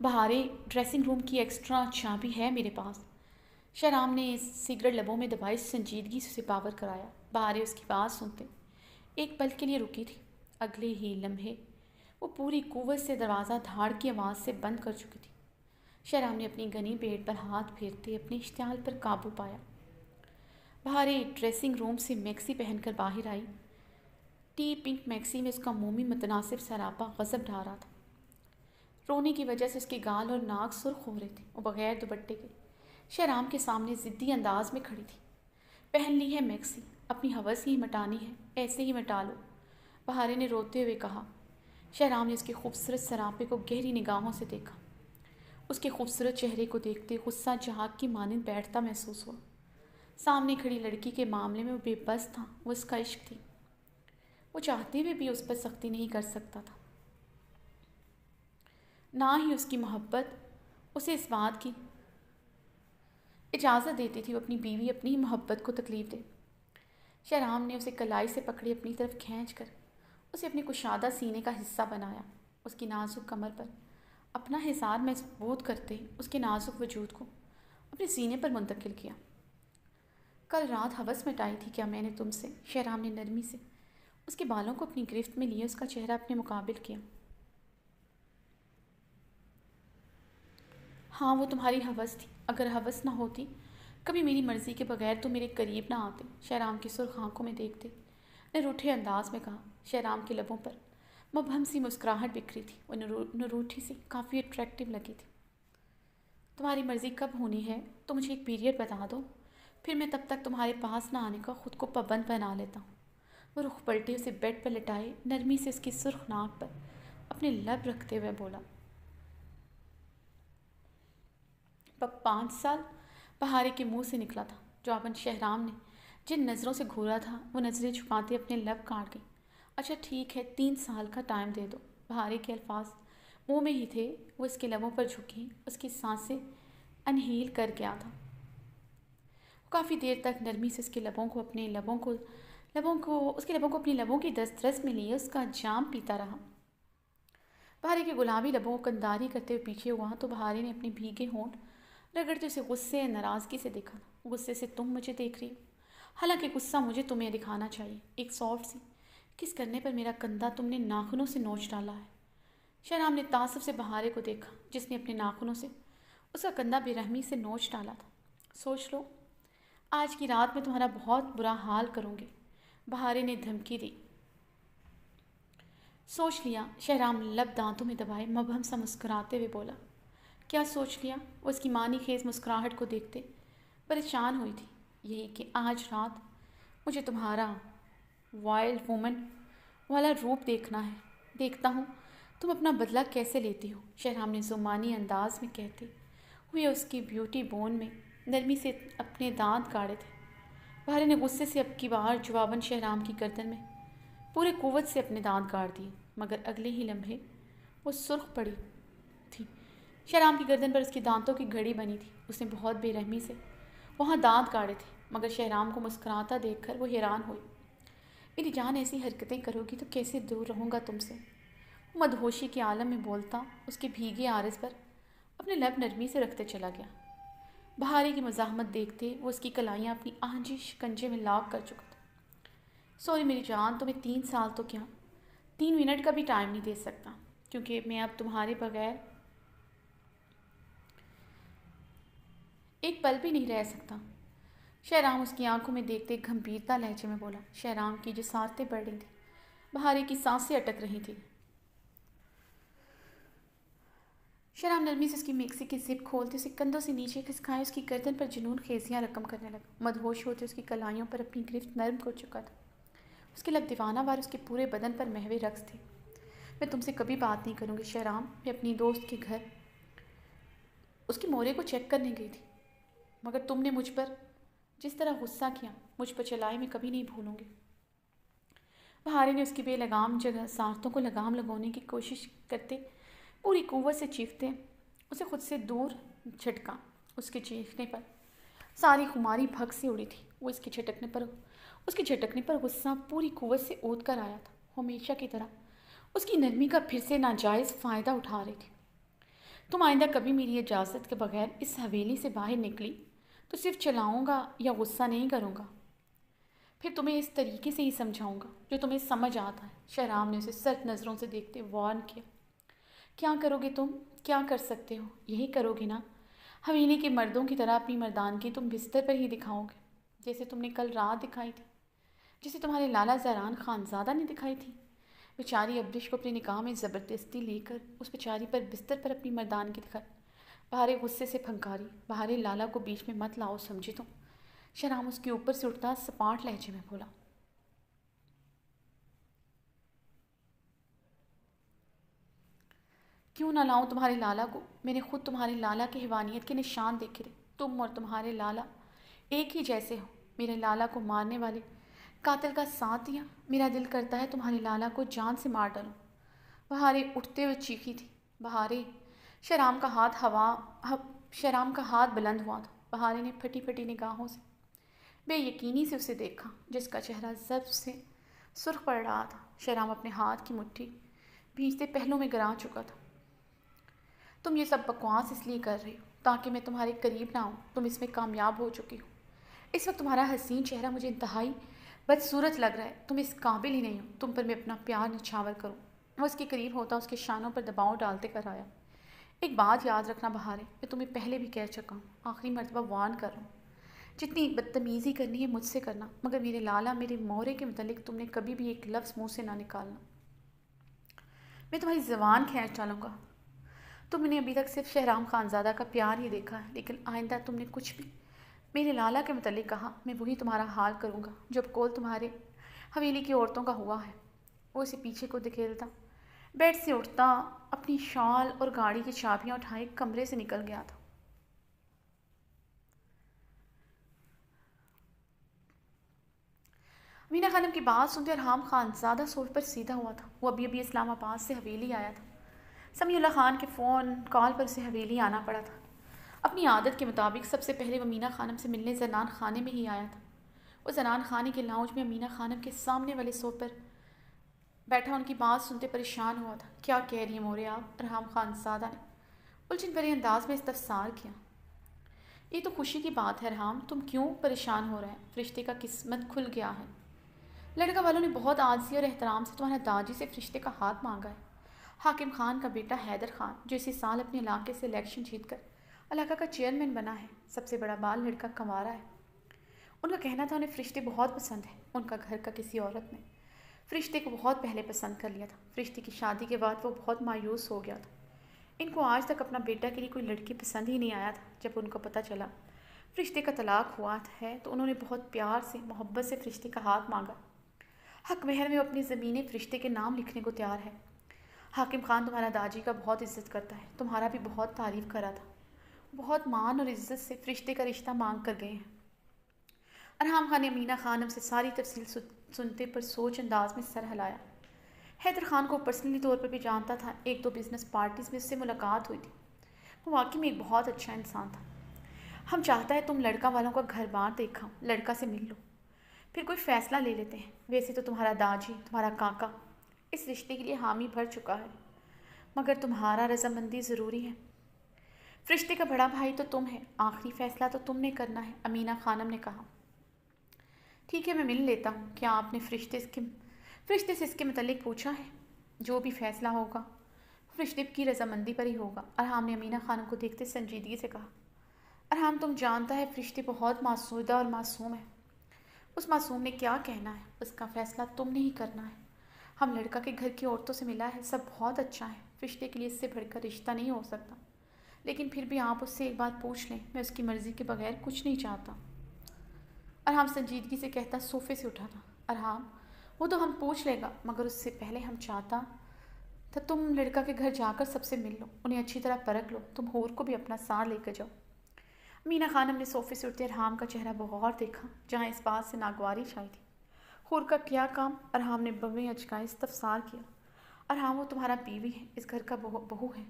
بہارے، ڈریسنگ روم کی ایکسٹرا چابی ہے میرے پاس۔ شہرام نے سگریٹ لبوں میں دبائی سنجیدگی سے اسے پاور کرایا۔ بہارے اس کی بات سنتے ایک پل کے لیے رکی تھی۔ اگلے ہی لمحے وہ پوری قوت سے دروازہ دھاڑ کی آواز سے بند کر چکی تھی۔ شہرام نے اپنی گنی پیٹ پر ہاتھ پھیرتے اپنے اشتعال پر قابو پایا۔ بہارے ڈریسنگ روم سے میکسی پہن کر باہر آئی۔ ٹی پنک میکسی میں اس کا مومی متناسب سراپا غضب ڈھا رہا تھا۔ رونے کی وجہ سے اس کے گال اور ناک سرخ ہو رہے تھے۔ وہ بغیر دوپٹے کے شہرام کے سامنے ضدی انداز میں کھڑی تھی۔ پہن لی ہے میکسی، اپنی ہوس ہی مٹانی ہے، ایسے ہی مٹا لو، بہارے نے روتے ہوئے کہا۔ شہرام نے اس کے خوبصورت سراپے کو گہری نگاہوں سے دیکھا۔ اس کے خوبصورت چہرے کو دیکھتے غصہ جہاگ کی مانند بیٹھتا محسوس ہوا۔ سامنے کھڑی لڑکی کے معاملے میں وہ بے بس تھا، وہ اس کا عشق تھی۔ وہ چاہتے ہوئے بھی اس پر سختی نہیں کر سکتا تھا، نہ ہی اس کی محبت اسے اس بات کی اجازت دیتی تھی وہ اپنی بیوی اپنی ہی محبت کو تکلیف دے۔ شہرام نے اسے کلائی سے پکڑی اپنی طرف کھینچ کر اسے اپنے کشادہ سینے کا حصہ بنایا۔ اس کی نازک کمر پر اپنا حصار مضبوط کرتے اس کے نازک وجود کو اپنے سینے پر منتقل کیا۔ کل رات ہوس مٹائی تھی کیا میں نے تم سے؟ شہرام نے نرمی سے اس کے بالوں کو اپنی گرفت میں لیے اس کا چہرہ اپنے مقابل کیا۔ ہاں، وہ تمہاری ہوس تھی۔ اگر ہوس نہ ہوتی کبھی میری مرضی کے بغیر تو میرے قریب نہ آتے، شہرام کی سرخ آنکھوں میں دیکھتے نے روٹھے انداز میں کہا۔ شہرام کے لبوں پر مبہم سی مسکراہٹ بکھری تھی، وہ نروٹھی سی کافی اٹریکٹیو لگی تھی۔ تمہاری مرضی کب ہونی ہے تو مجھے ایک پیریڈ بتا دو، پھر میں تب تک تمہارے پاس نہ آنے کا خود کو پابند بنا لیتا ہوں۔ وہ رخ پلٹے اسے بیڈ پر لٹائے نرمی سے اس کی سرخ ناک پر اپنے لب رکھتے ہوئے بولا۔ 5 سال بہارے کے منہ سے نکلا تھا۔ جواباً شہرام نے جن نظروں سے گھورا تھا وہ نظریں چھپاتے اپنے لب کاٹ گئی۔ اچھا ٹھیک ہے، 3 سال کا ٹائم دے دو۔ بہارے کے الفاظ منہ میں ہی تھے، وہ اس کے لبوں پر جھکی، اس کی سانسیں انہیل کر گیا تھا۔ وہ کافی دیر تک نرمی سے اس کے لبوں کو اپنے لبوں کی دسترس میں لیے اس کا جام پیتا رہا۔ بہارے کے گلابی لبوں کو کنداری کرتے ہوئے پیچھے ہوا تو بہارے نے اپنے بھیگے ہونٹ رگڑتے اسے غصے ناراضگی سے دیکھا۔ غصے سے تم مجھے دیکھ رہی ہو، حالانکہ غصہ مجھے تمہیں دکھانا چاہیے۔ ایک سافٹ سی کس کرنے پر میرا کندھا تم نے ناخنوں سے نوچ ڈالا ہے۔ شہرام نے تعصب سے بہارے کو دیکھا جس نے اپنے ناخنوں سے اس کا کندھا بے رحمی سے نوچ ڈالا تھا۔ سوچ لو، آج کی رات میں تمہارا بہت برا حال کروں گی، بہارے نے دھمکی دی۔ سوچ لیا، شہرام لب دانتوں میں دبائے مبہم سا مسکراتے ہوئے بولا۔ کیا سوچ لیا؟ وہ اس کی معنی خیز مسکراہٹ کو دیکھتے پریشان ہوئی تھی۔ یہی کہ آج رات مجھے تمہارا وائلڈ وومن والا روپ دیکھتا ہوں تم اپنا بدلہ کیسے لیتی ہو، شہرام نے زمانی انداز میں کہتے ہوئے اس کی بیوٹی بون میں نرمی سے اپنے دانت گاڑے تھے۔ بہارے نے غصے سے اب کی بار جواباً شہرام کی گردن میں پورے قوت سے اپنے دانت گاڑ دیے، مگر اگلے ہی لمحے وہ سرخ پڑی تھی۔ شہرام کی گردن پر اس کی دانتوں کی گھڑی بنی تھی۔ اس نے بہت بے رحمی سے وہاں دانت گاڑے تھے، مگر شہرام کو مسکراتا دیکھ کر وہ حیران ہوئی۔ میری جان، ایسی حرکتیں کرو گی تو کیسے دور رہوں گا تم سے؟ وہ مدہوشی کے عالم میں بولتا اس کے بھیگے عارض پر اپنے لب نرمی سے رکھتے چلا گیا۔ بہارے کی مزاحمت دیکھتے وہ اس کی کلائیاں اپنی آنجی شکنجے میں لاک کر چکا تھا۔ سوری میری جان، تمہیں 3 سال تو کیا 3 منٹ کا بھی ٹائم نہیں دے سکتا، کیونکہ میں اب تمہارے بغیر ایک پل بھی نہیں رہ سکتا۔ شہرام اس کی آنکھوں میں دیکھتے گھمبیرتا لہجے میں بولا۔ شہرام کی جسارتیں بڑھ رہی تھیں، بہارے کی سانسیں اٹک رہی تھیں۔ شہرام نرمی سے اس کی میکسی کی زپ کھولتے اسے کندھوں سے نیچے کھسکائے اس کی گردن پر جنون خیزیاں رقم کرنے لگا۔ مدہوش ہوتے اس کی کلائیوں پر اپنی گرفت نرم کر چکا تھا۔ اس کے لب دیوانہ وار اس کے پورے بدن پر محو رقص تھے۔ میں تم سے کبھی بات نہیں کروں گی شہرام، میں اپنی دوست کے گھر اس کے مورے کو چیک کرنے گئی تھی، مگر تم نے مجھ پر جس طرح غصہ کیا مجھ پر چلائے میں کبھی نہیں بھولوں گی۔ بہارے نے اس کی بے لگام جسارتوں کو لگام لگانے کی کوشش کرتے پوری قوت سے چیختے اسے خود سے دور جھٹکا۔ اس کے چیخنے پر ساری خماری بھگ سے اڑی تھی۔ وہ اس کے جھٹکنے پر اس کے جھٹکنے پر غصہ پوری قوت سے اودھ کر آیا تھا۔ ہمیشہ کی طرح اس کی نرمی کا پھر سے ناجائز فائدہ اٹھا رہی تھی۔ تم آئندہ کبھی میری اجازت کے بغیر اس حویلی سے باہر نکلی تو صرف چلاؤں گا یا غصہ نہیں کروں گا، پھر تمہیں اس طریقے سے ہی سمجھاؤں گا جو تمہیں سمجھ آتا ہے۔ شہرام نے اسے سخت نظروں سے دیکھتے وارن کیا۔ کیا کرو گے تم؟ کیا کر سکتے ہو؟ یہی کرو گے نا؟ حویلی کے مردوں کی طرح اپنی مردانگی تم بستر پر ہی دکھاؤ گے، جیسے تم نے کل رات دکھائی تھی، جسے تمہارے لالا زیران خانزادہ نے دکھائی تھی۔ بیچاری ابرش کو اپنی نکاح میں زبردستی لے کر اس بیچاری پر بستر پر اپنی مردانگی دکھائی۔ بہارے غصے سے پھنکاری، بہارے لالا کو بیچ میں مت لاؤ، سمجھی تم؟ شہرام اس کے اوپر سے اٹھتا سپاٹ لہجے میں بولا۔ کیوں نہ لاؤں تمہارے لالا کو؟ میں نے خود تمہارے لالا کی حیوانیت کے نشان دیکھے تھے۔ تم اور تمہارے لالا ایک ہی جیسے ہو۔ میرے لالا کو مارنے والے قاتل کا ساتھ دیا۔ میرا دل کرتا ہے تمہارے لالا کو جان سے مار ڈالوں۔ بہارے اٹھتے ہوئے چیخی تھی۔ بہارے، شہرام کا ہاتھ بلند ہوا تھا۔ بہارے نے پھٹی پھٹی نگاہوں سے بے یقینی سے اسے دیکھا، جس کا چہرہ ضرب سے سرخ پڑ رہا تھا۔ شہرام اپنے ہاتھ کی مٹھی بھیجتے پہلوں میں گراں چکا تھا۔ تم یہ سب بکواس اس لیے کر رہی ہو تاکہ میں تمہارے قریب نہ ہوں۔ تم اس میں کامیاب ہو چکی ہو۔ اس وقت تمہارا حسین چہرہ مجھے انتہائی بدصورت لگ رہا ہے۔ تم اس قابل ہی نہیں ہو تم پر میں اپنا پیار نچھاور کروں۔ وہ اس کے قریب ہوتا اس کے شانوں پر دباؤ ڈالتے کر آیا۔ ایک بات یاد رکھنا بہارے، میں تمہیں پہلے بھی کہہ چکا ہوں، آخری مرتبہ وارن کر رہا ہوں، جتنی بدتمیزی کرنی ہے مجھ سے کرنا، مگر میرے لالا، میرے مورے کے متعلق تم نے کبھی بھی ایک لفظ منہ سے نہ نکالنا۔ میں تمہاری زبان کھینچ ڈالوں گا۔ تم نے ابھی تک صرف شہرام خانزادہ کا پیار ہی دیکھا ہے، لیکن آئندہ تم نے کچھ بھی میرے لالا کے متعلق کہا، میں وہی تمہارا حال کروں گا جو اب کول تمہارے حویلی کی عورتوں کا ہوا ہے۔ وہ اسے پیچھے کو دھکیلتا بیڈ سے اٹھتا، اپنی شال اور گاڑی کی چابیاں اٹھائے کمرے سے نکل گیا تھا۔ مینا خانم کی بات سنتے ارحام خانزادہ سوٹ پر سیدھا ہوا تھا۔ وہ ابھی اسلام آباد سے حویلی آیا تھا۔ سمیع اللہ خان کے فون کال پر اسے حویلی آنا پڑا تھا۔ اپنی عادت کے مطابق سب سے پہلے وہ مینا خانم سے ملنے زنان خانے میں ہی آیا تھا۔ وہ زنان خانے کے لاؤنج میں مینا خانم کے سامنے والے صوفے پر بیٹھا ان کی بات سنتے پریشان ہوا تھا۔ کیا کہہ رہی ہیں مورے آپ؟ ارحام خانزادہ نے الجھن بھرے انداز میں استفسار کیا۔ یہ تو خوشی کی بات ہے ارحام، تم کیوں پریشان ہو رہے ہیں؟ فرشتے کا قسمت کھل گیا ہے۔ لڑکا والوں نے بہت عاجزی اور احترام سے تمہارا داجی سے فرشتے کا ہاتھ مانگا ہے۔ حاکم خان کا بیٹا حیدر خان، جو اسی سال اپنے علاقے سے الیکشن جیت کر علاقہ کا چیئرمین بنا ہے، سب سے بڑا بال لڑکا کنوارا ہے۔ ان کا کہنا تھا انہیں فرشتے بہت پسند ہیں۔ ان کا گھر کا کسی عورت نے فرشتے کو بہت پہلے پسند کر لیا تھا۔ فرشتے کی شادی کے بعد وہ بہت مایوس ہو گیا تھا۔ ان کو آج تک اپنا بیٹا کے لیے کوئی لڑکی پسند ہی نہیں آیا تھا۔ جب ان کو پتہ چلا فرشتے کا طلاق ہوا ہے تو انہوں نے بہت پیار سے، محبت سے فرشتے کا ہاتھ مانگا۔ حق مہر میں وہ اپنی زمینیں فرشتے کے نام لکھنے کو تیار ہے۔ حاکم خان تمہارا داجی کا بہت عزت کرتا ہے، تمہارا بھی بہت تعریف کرا تھا۔ بہت مان اور عزت سے فرشتے کا رشتہ مانگ کر گئے ہیں۔ ارحام خان نے مینا خانم سے ساری تفصیل سنتے پر سوچ انداز میں سر ہلایا۔ حیدر خان کو پرسنلی طور پر بھی جانتا تھا، ایک دو بزنس پارٹیز میں اس سے ملاقات ہوئی تھی۔ وہ واقعی میں ایک بہت اچھا انسان تھا۔ ہم چاہتا ہے تم لڑکا والوں کا گھر بار دیکھا، لڑکا سے مل لو، پھر کوئی فیصلہ لے لیتے ہیں۔ ویسے تو تمہارا داجی، تمہارا کاکا اس رشتے کے لیے حامی بھر چکا ہے، مگر تمہارا رضامندی ضروری ہے۔ فرشتے کا بڑا بھائی تو تم ہے، آخری فیصلہ تو تم نے کرنا ہے، امینا خانم نے کہا۔ ٹھیک ہے، میں مل لیتا ہوں۔ کیا آپ نے فرشتے سے اس کے متعلق پوچھا ہے؟ جو بھی فیصلہ ہوگا فرشتے کی رضامندی پر ہی ہوگا، ارحام نے امینا خانم کو دیکھتے سنجیدگی سے کہا۔ ارحام، تم جانتا ہے فرشتے بہت معصومہ اور معصوم ہے۔ اس معصوم نے کیا کہنا ہے، اس کا فیصلہ تم نے ہی کرنا ہے۔ ہم لڑکا کے گھر کی عورتوں سے ملا ہے، سب بہت اچھا ہے، فرشتے کے لیے اس سے بڑھ کر رشتہ نہیں ہو سکتا، لیکن پھر بھی آپ اس سے ایک بات پوچھ لیں، میں اس کی مرضی کے بغیر کچھ نہیں چاہتا۔ ارحام سنجیدگی سے کہتا صوفے سے اٹھا تھا۔ ارحام، وہ تو ہم پوچھ لے گا، مگر اس سے پہلے ہم چاہتا تھا تم لڑکا کے گھر جا کر سب سے مل لو، انہیں اچھی طرح پرکھ لو، تم حور کو بھی اپنا ساتھ لے کر جاؤ۔ مینا خانم نے صوفے سے اٹھتے ارحام کا چہرہ بغور دیکھا، جہاں اس بات سے ناگواری چھائی تھی۔ حور کا کیا کام؟ ارحام نے بویں اچکائے استفسار کیا۔ ارحام، وہ تمہارا بیوی ہے، اس گھر کا بہو ہے،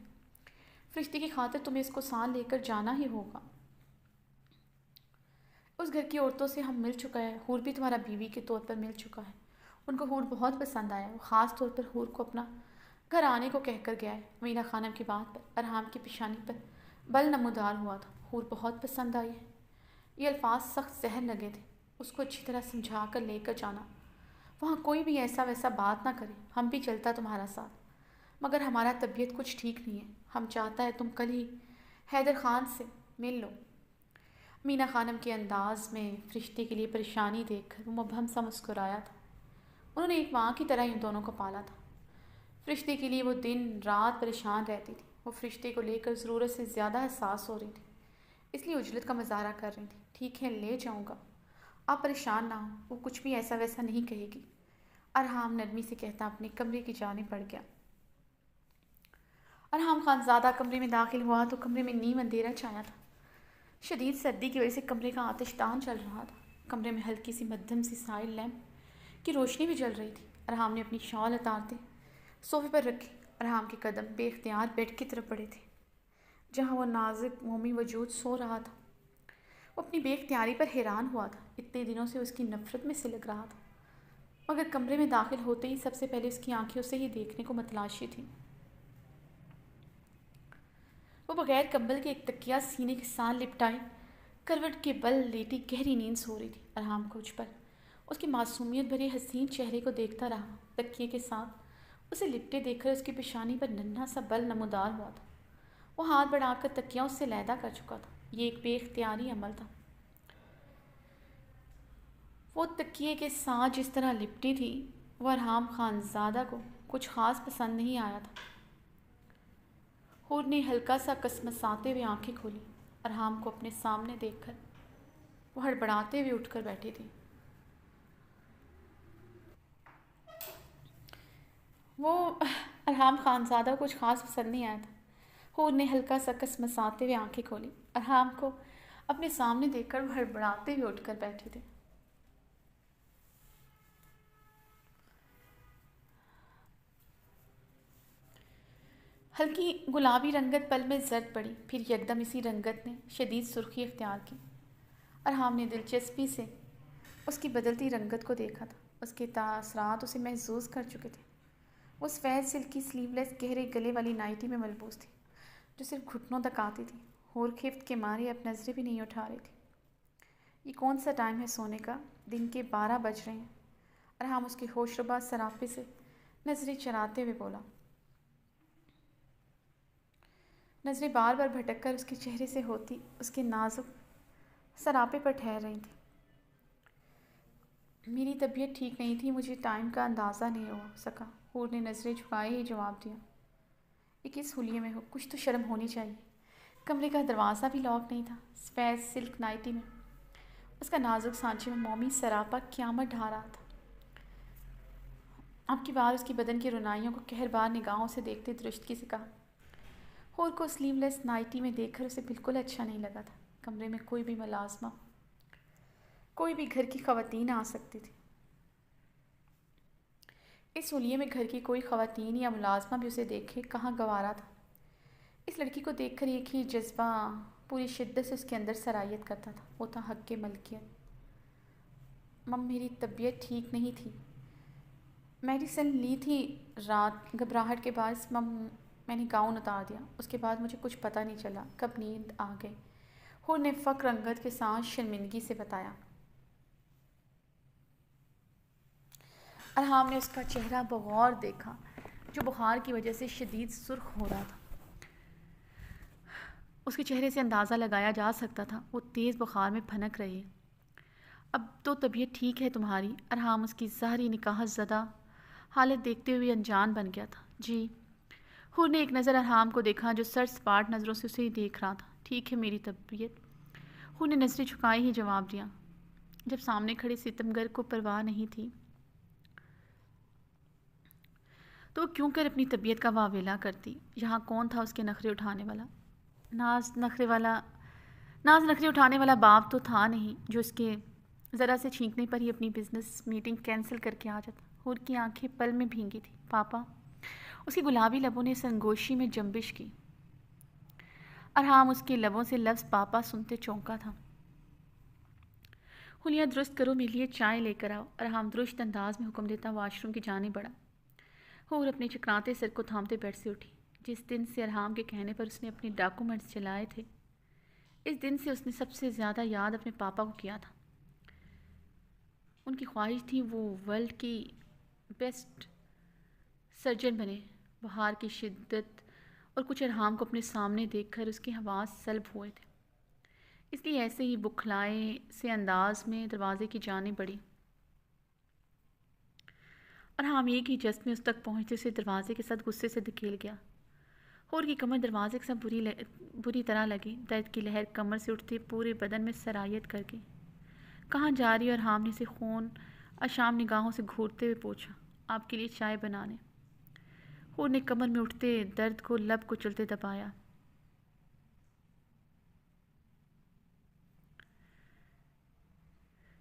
فرشتے کی خاطر تمہیں اس کو ساتھ لے کر جانا ہی ہوگا۔ اس گھر کی عورتوں سے ہم مل چکا ہے، حور بھی تمہارا بیوی کے طور پر مل چکا ہے۔ ان کو حور بہت پسند آیا، وہ خاص طور پر حور کو اپنا گھر آنے کو کہہ کر گیا ہے۔ امینہ خانم کی بات پر ارحام کی پیشانی پر بل نمودار ہوا تھا۔ حور بہت پسند آئی ہے، یہ الفاظ سخت زہر لگے تھے۔ اس کو اچھی طرح سمجھا کر لے کر جانا، وہاں کوئی بھی ایسا ویسا بات نہ کرے، ہم بھی چلتا تمہارا ساتھ، مگر ہمارا طبیعت کچھ ٹھیک نہیں ہے، ہم چاہتا ہے تم کل ہی حیدر خان سے مل لو۔ امینہ خانم کے انداز میں فرشتے کے لیے پریشانی دیکھ کر وہ مبہم سا مسکرایا تھا۔ انہوں نے ایک ماں کی طرح ان دونوں کو پالا تھا۔ فرشتے کے لیے وہ دن رات پریشان رہتی تھی، وہ فرشتے کو لے کر ضرورت سے زیادہ حساس ہو رہی تھی، اس لیے عجلت کا مظاہرہ کر رہی تھی۔ ٹھیک ہے، لے جاؤں گا، آپ پریشان نہ ہوں، وہ کچھ بھی ایسا ویسا نہیں کہے گی، ارحام نرمی سے کہتا اپنے کمرے کی جانب بڑھ گیا۔ ارحام خان زادہ کمرے میں داخل ہوا تو کمرے میں نیم اندھیرا چھایا تھا۔ شدید سردی کی وجہ سے کمرے کا آتش دان چل رہا تھا۔ کمرے میں ہلکی سی مدھم سی سائل لیمپ کی روشنی بھی جل رہی تھی۔ ارحام نے اپنی شال اتارتے صوفے پر رکھی۔ ارحام کے قدم بے اختیار بیڈ کی طرف بڑھے تھے جہاں وہ نازک مومی وجود سو رہا تھا۔ وہ اپنی بے اختیاری پر حیران ہوا تھا، اتنے دنوں سے اس کی نفرت میں سلگ رہا تھا، مگر کمرے میں داخل ہوتے ہی سب سے پہلے اس کی آنکھیں اسے ہی دیکھنے کو متلاشی تھیں۔ وہ بغیر کمبل کے ایک تکیہ سینے کے ساتھ لپٹائے کروٹ کے بل لیٹی گہری نیند سو رہی تھی۔ ارحام کچھ پر اس کی معصومیت بھرے حسین چہرے کو دیکھتا رہا۔ تکیے کے ساتھ اسے لپٹے دیکھ کر اس کی پیشانی پر ننھا سا بل نمودار ہوا تھا۔ وہ ہاتھ بڑھا کر تکیہ اس سے علیحدہ کر چکا تھا۔ یہ ایک بے اختیاری عمل تھا۔ وہ تکیے کے ساتھ جس طرح لپٹی تھی وہ ارحام خان زادہ کو کچھ خاص پسند نہیں آیا تھا۔ حور نے ہلکا سا کسمساتے ہوئے آنکھیں کھولی۔ ارحام کو اپنے سامنے دیکھ کر وہ ہڑبڑاتے ہوئے اٹھ کر بیٹھی تھی۔ وہ ارحام خان زادہ کو کچھ خاص پسند نہیں آیا تھا۔ حور نے ہلکا سا کسمساتے ہوئے آنکھیں کھولی۔ ارحام کو اپنے سامنے دیکھ کر وہ ہڑبڑاتے ہوئے اٹھ کر بیٹھی تھی۔ ہلکی گلابی رنگت پل میں زرد پڑی، پھر یکدم اسی رنگت نے شدید سرخی اختیار کی۔ ارحام نے دلچسپی سے اس کی بدلتی رنگت کو دیکھا تھا۔ اس کے تاثرات اسے محسوس کر چکے تھے۔ وہ سفید سلک کی سلیو لیس گہرے گلے والی نائٹی میں ملبوس تھی جو صرف گھٹنوں تک آتی تھی۔ حور خفت کے مارے اب نظریں بھی نہیں اٹھا رہی تھی۔ یہ کون سا ٹائم ہے سونے کا؟ دن کے 12 بج رہے ہیں۔ ارحام اس کے ہوشربا سراپے سے نظریں چراتے ہوئے بولا۔ نظریں بار بار بھٹک کر اس کے چہرے سے ہوتی اس کے نازک سراپے پر ٹھہر رہی تھیں۔ میری طبیعت ٹھیک نہیں تھی، مجھے ٹائم کا اندازہ نہیں ہو سکا۔ حور نے نظریں جھکائے ہی جواب دیا۔ یہ کس حلیے میں ہو؟ کچھ تو شرم ہونی چاہیے۔ کمرے کا دروازہ بھی لاک نہیں تھا۔ سفید سلک نائٹی میں اس کا نازک سانچے میں مومی سراپا قیامت ڈھا رہا تھا۔ اب کی بار اس کی بدن کی رونائیوں کو قہربار نگاہوں سے دیکھتے درستگی سے کہا۔ حور کو سلیو لیس نائٹی میں دیکھ کر اسے بالکل اچھا نہیں لگا تھا۔ کمرے میں کوئی بھی ملازمہ، کوئی بھی گھر کی خواتین آ سکتی تھی۔ اس حلیے میں گھر کی کوئی خواتین یا ملازمہ بھی اسے دیکھے کہاں گوارا تھا۔ اس لڑکی کو دیکھ کر ایک ہی جذبہ پوری شدت سے اس کے اندر سرایت کرتا تھا، وہ تھا حق ملکیت۔ مم، میری طبیعت ٹھیک نہیں تھی، میڈیسن لی تھی رات، گھبراہٹ کے باعث مم میں نے گاؤن اتار دیا، اس کے بعد مجھے کچھ پتہ نہیں چلا کب نیند آ گئی، حور نے فقر رنگت کے ساتھ شرمندگی سے بتایا۔ ارحام نے اس کا چہرہ بغور دیکھا جو بخار کی وجہ سے شدید سرخ ہو رہا تھا۔ اس کے چہرے سے اندازہ لگایا جا سکتا تھا وہ تیز بخار میں پھنک رہی ہے۔ اب تو طبیعت ٹھیک ہے تمہاری؟ ارحام اس کی ظاہری نکاحت زدہ حالت دیکھتے ہوئے انجان بن گیا تھا۔ جی۔ حور نے ایک نظر ارحام کو دیکھا جو سر سپاٹ نظروں سے اسے ہی دیکھ رہا تھا۔ ٹھیک ہے میری طبیعت، حور نے نظریں جھکائے ہی جواب دیا۔ جب سامنے کھڑے ستمگر کو پرواہ نہیں تھی تو وہ کیوں کر اپنی طبیعت کا واویلا کرتی؟ یہاں کون تھا اس کے نخرے اٹھانے والا؟ ناز نخرے اٹھانے والا باپ تو تھا نہیں جو اس کے ذرا سے چھینکنے پر ہی اپنی بزنس میٹنگ کینسل کر کے آ جاتا۔ حور کی آنکھیں پل میں بھینگی تھی۔ پاپا؟ اس کی گلابی لبوں نے سنگوشی میں جنبش کی۔ ارحام اس کے لبوں سے لفظ پاپا سنتے چونکا تھا۔ حلیہ درست کرو، میرے لیے چائے لے کر آؤ۔ ارحام درست انداز میں حکم دیتا واش روم کی جانب بڑھا۔ حور اپنے چکراتے سر کو تھامتے بیڈ سے اٹھی۔ جس دن سے ارحام کے کہنے پر اس نے اپنے ڈاکومنٹس چلائے تھے، اس دن سے اس نے سب سے زیادہ یاد اپنے پاپا کو کیا تھا۔ ان کی خواہش تھی وہ ورلڈ کی بیسٹ سرجن بنے۔ بخار کی شدت اور کچھ ارحام کو اپنے سامنے دیکھ کر اس کے حواس سلب ہوئے تھے، اس لیے ایسے ہی بکھلائے سے انداز میں دروازے کی جانب بڑھی۔ ارحام ایک ہی جست میں اس تک پہنچتے اسے دروازے کے ساتھ غصے سے دھکیل گیا۔ حور کی کمر دروازے کے ساتھ بری طرح لگی۔ درد کی لہر کمر سے اٹھتے پورے بدن میں سرایت کر گئی۔ کہاں جا رہی؟ ارحام نے اسے خون اشام نگاہوں سے گھورتے ہوئے پوچھا۔ آپ کے لیے چائے بنانے۔ حور نے کمر میں اٹھتے درد کو لب کچلتے دبایا۔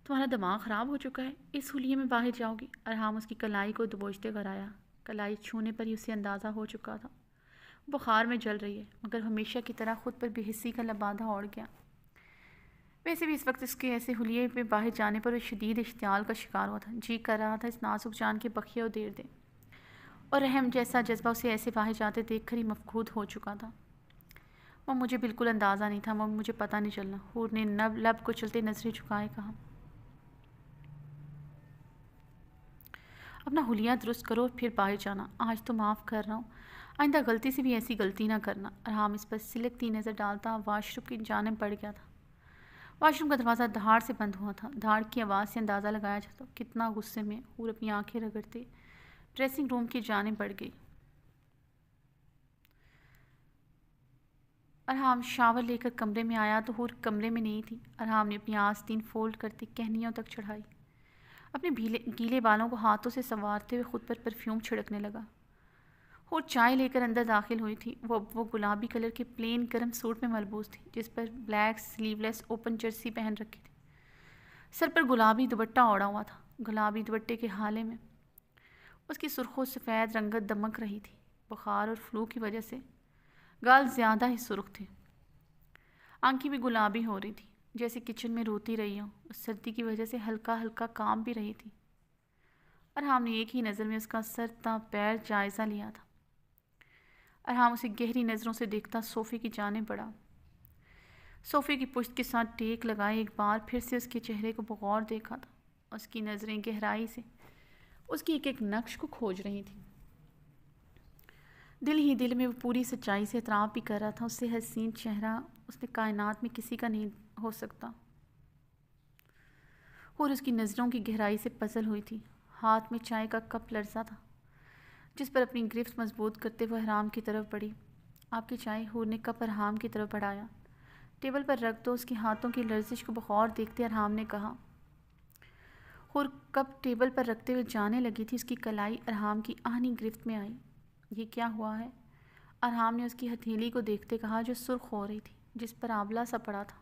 تمہارا دماغ خراب ہو چکا ہے، اس حلیے میں باہر جاؤ گی؟ ارحام اس کی کلائی کو دبوچتے کر آیا۔ کلائی چھونے پر ہی اسے اندازہ ہو چکا تھا بخار میں جل رہی ہے، مگر ہمیشہ کی طرح خود پر بے حسی کا لبادہ اوڑھ گیا۔ ویسے بھی اس وقت اس کے ایسے حلیے پہ باہر جانے پر وہ شدید اشتعال کا شکار ہوا تھا۔ جی کر رہا تھا اس نازک جان کے بخیے و دیر دے، اور رحم جیسا جذبہ اسے ایسے باہر جاتے دیکھ کر ہی مفقود ہو چکا تھا۔ وہ مجھے بالکل اندازہ نہیں تھا، مجھے پتہ نہیں چلنا۔ حور نے لب کو چلتے نظریں جھکائے کہا۔ اپنا حلیہ درست کرو پھر باہر جانا۔ آج تو معاف کر رہا ہوں، آئندہ غلطی سے بھی ایسی غلطی نہ کرنا۔ ارحام اس پر سلکتی نظر ڈالتا واش روم کی جانب بڑھ گیا تھا۔ واش روم کا دروازہ دھاڑ سے بند ہوا تھا۔ دھاڑ کی آواز سے اندازہ لگایا جاتا کتنا غصے میں۔ حور اپنی آنکھیں رگڑتے ڈریسنگ روم کی جانب بڑھ گئی۔ ارحام شاور لے کر کمرے میں آیا تو حور کمرے میں نہیں تھی۔ ارحام نے اپنی آستین فولڈ کرتے کہنیوں تک چڑھائی۔ اپنے گیلے بالوں کو ہاتھوں سے سنوارتے ہوئے خود پر پرفیوم چھڑکنے لگا۔ حور چائے لے کر اندر داخل ہوئی تھی۔ وہ گلابی کلر کے پلین گرم سوٹ میں ملبوس تھی، جس پر بلیک سلیو لیس اوپن جرسی پہن رکھی تھی۔ سر پر گلابی دوپٹہ اوڑھا ہوا تھا۔ گلابی دوپٹے کے حالے میں اس کی سرخ و سفید رنگت دمک رہی تھی۔ بخار اور فلو کی وجہ سے گال زیادہ ہی سرخ تھے۔ آنکھیں بھی گلابی ہو رہی تھی، جیسے کچن میں روتی رہی ہوں اور سردی کی وجہ سے ہلکا ہلکا کام بھی رہی تھی۔ ارحام نے ایک ہی نظر میں اس کا سر تا پیر جائزہ لیا تھا۔ ارحام اسے گہری نظروں سے دیکھتا صوفے کی جانب بڑھا۔ صوفے کی پشت کے ساتھ ٹیک لگائے ایک بار پھر سے اس کے چہرے کو بغور دیکھا تھا۔ اس کی نظریں گہرائی سے اس کی ایک ایک نقش کو کھوج رہی تھیں۔ دل ہی دل میں وہ پوری سچائی سے اعتراف بھی کر رہا تھا، اس سے حسین چہرہ اس نے کائنات میں کسی کا نہیں ہو سکتا۔ اور اس کی نظروں کی گہرائی سے پزل ہوئی تھی۔ ہاتھ میں چائے کا کپ لرزا تھا، جس پر اپنی گرفت مضبوط کرتے وہ ارحام کی طرف بڑھی۔ آپ کی چائے؟ حور نے کپ ارحام کی طرف بڑھایا۔ ٹیبل پر رکھ دو۔ اس کے ہاتھوں کی لرزش کو بغور دیکھتے ارحام نے کہا۔ حور کپ ٹیبل پر رکھتے ہوئے جانے لگی تھی، اس کی کلائی ارحام کی آہنی گرفت میں آئی۔ یہ کیا ہوا ہے؟ ارحام نے اس کی ہتھیلی کو دیکھتے کہا، جو سرخ ہو رہی تھی، جس پر آبلہ سا پڑا تھا۔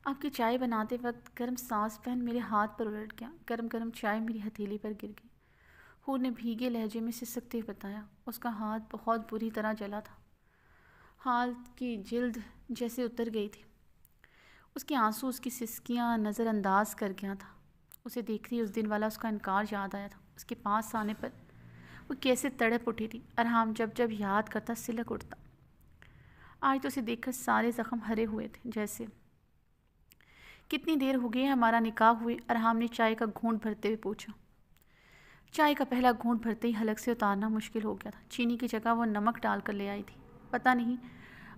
آپ کی چائے بناتے وقت گرم ساس پین میرے ہاتھ پر الٹ گیا، گرم گرم چائے میری ہتھیلی پر گر گئی۔ حور نے بھیگے لہجے میں سسکتے ہوئے بتایا۔ اس کا ہاتھ بہت بری طرح جلا تھا، ہاتھ کی جلد جیسے اتر گئی تھی۔ اس کے آنسو اس کی سسکیاں نظر انداز کر گیا تھا۔ اسے دیکھتی اس دن والا اس کا انکار یاد آیا تھا۔ اس کے پاس آنے پر وہ کیسے تڑپ اٹھی تھی۔ ارحام جب جب یاد کرتا سلک اٹھتا۔ آج تو اسے دیکھ کر سارے زخم ہرے ہوئے تھے جیسے۔ کتنی دیر ہو گئی ہے ہمارا نکاح ہوئے؟ ارحام نے چائے کا گھونٹ بھرتے ہوئے پوچھا۔ چائے کا پہلا گھونٹ بھرتے ہی حلق سے اتارنا مشکل ہو گیا تھا۔ چینی کی جگہ وہ نمک ڈال کر لے آئی تھی۔ پتہ نہیں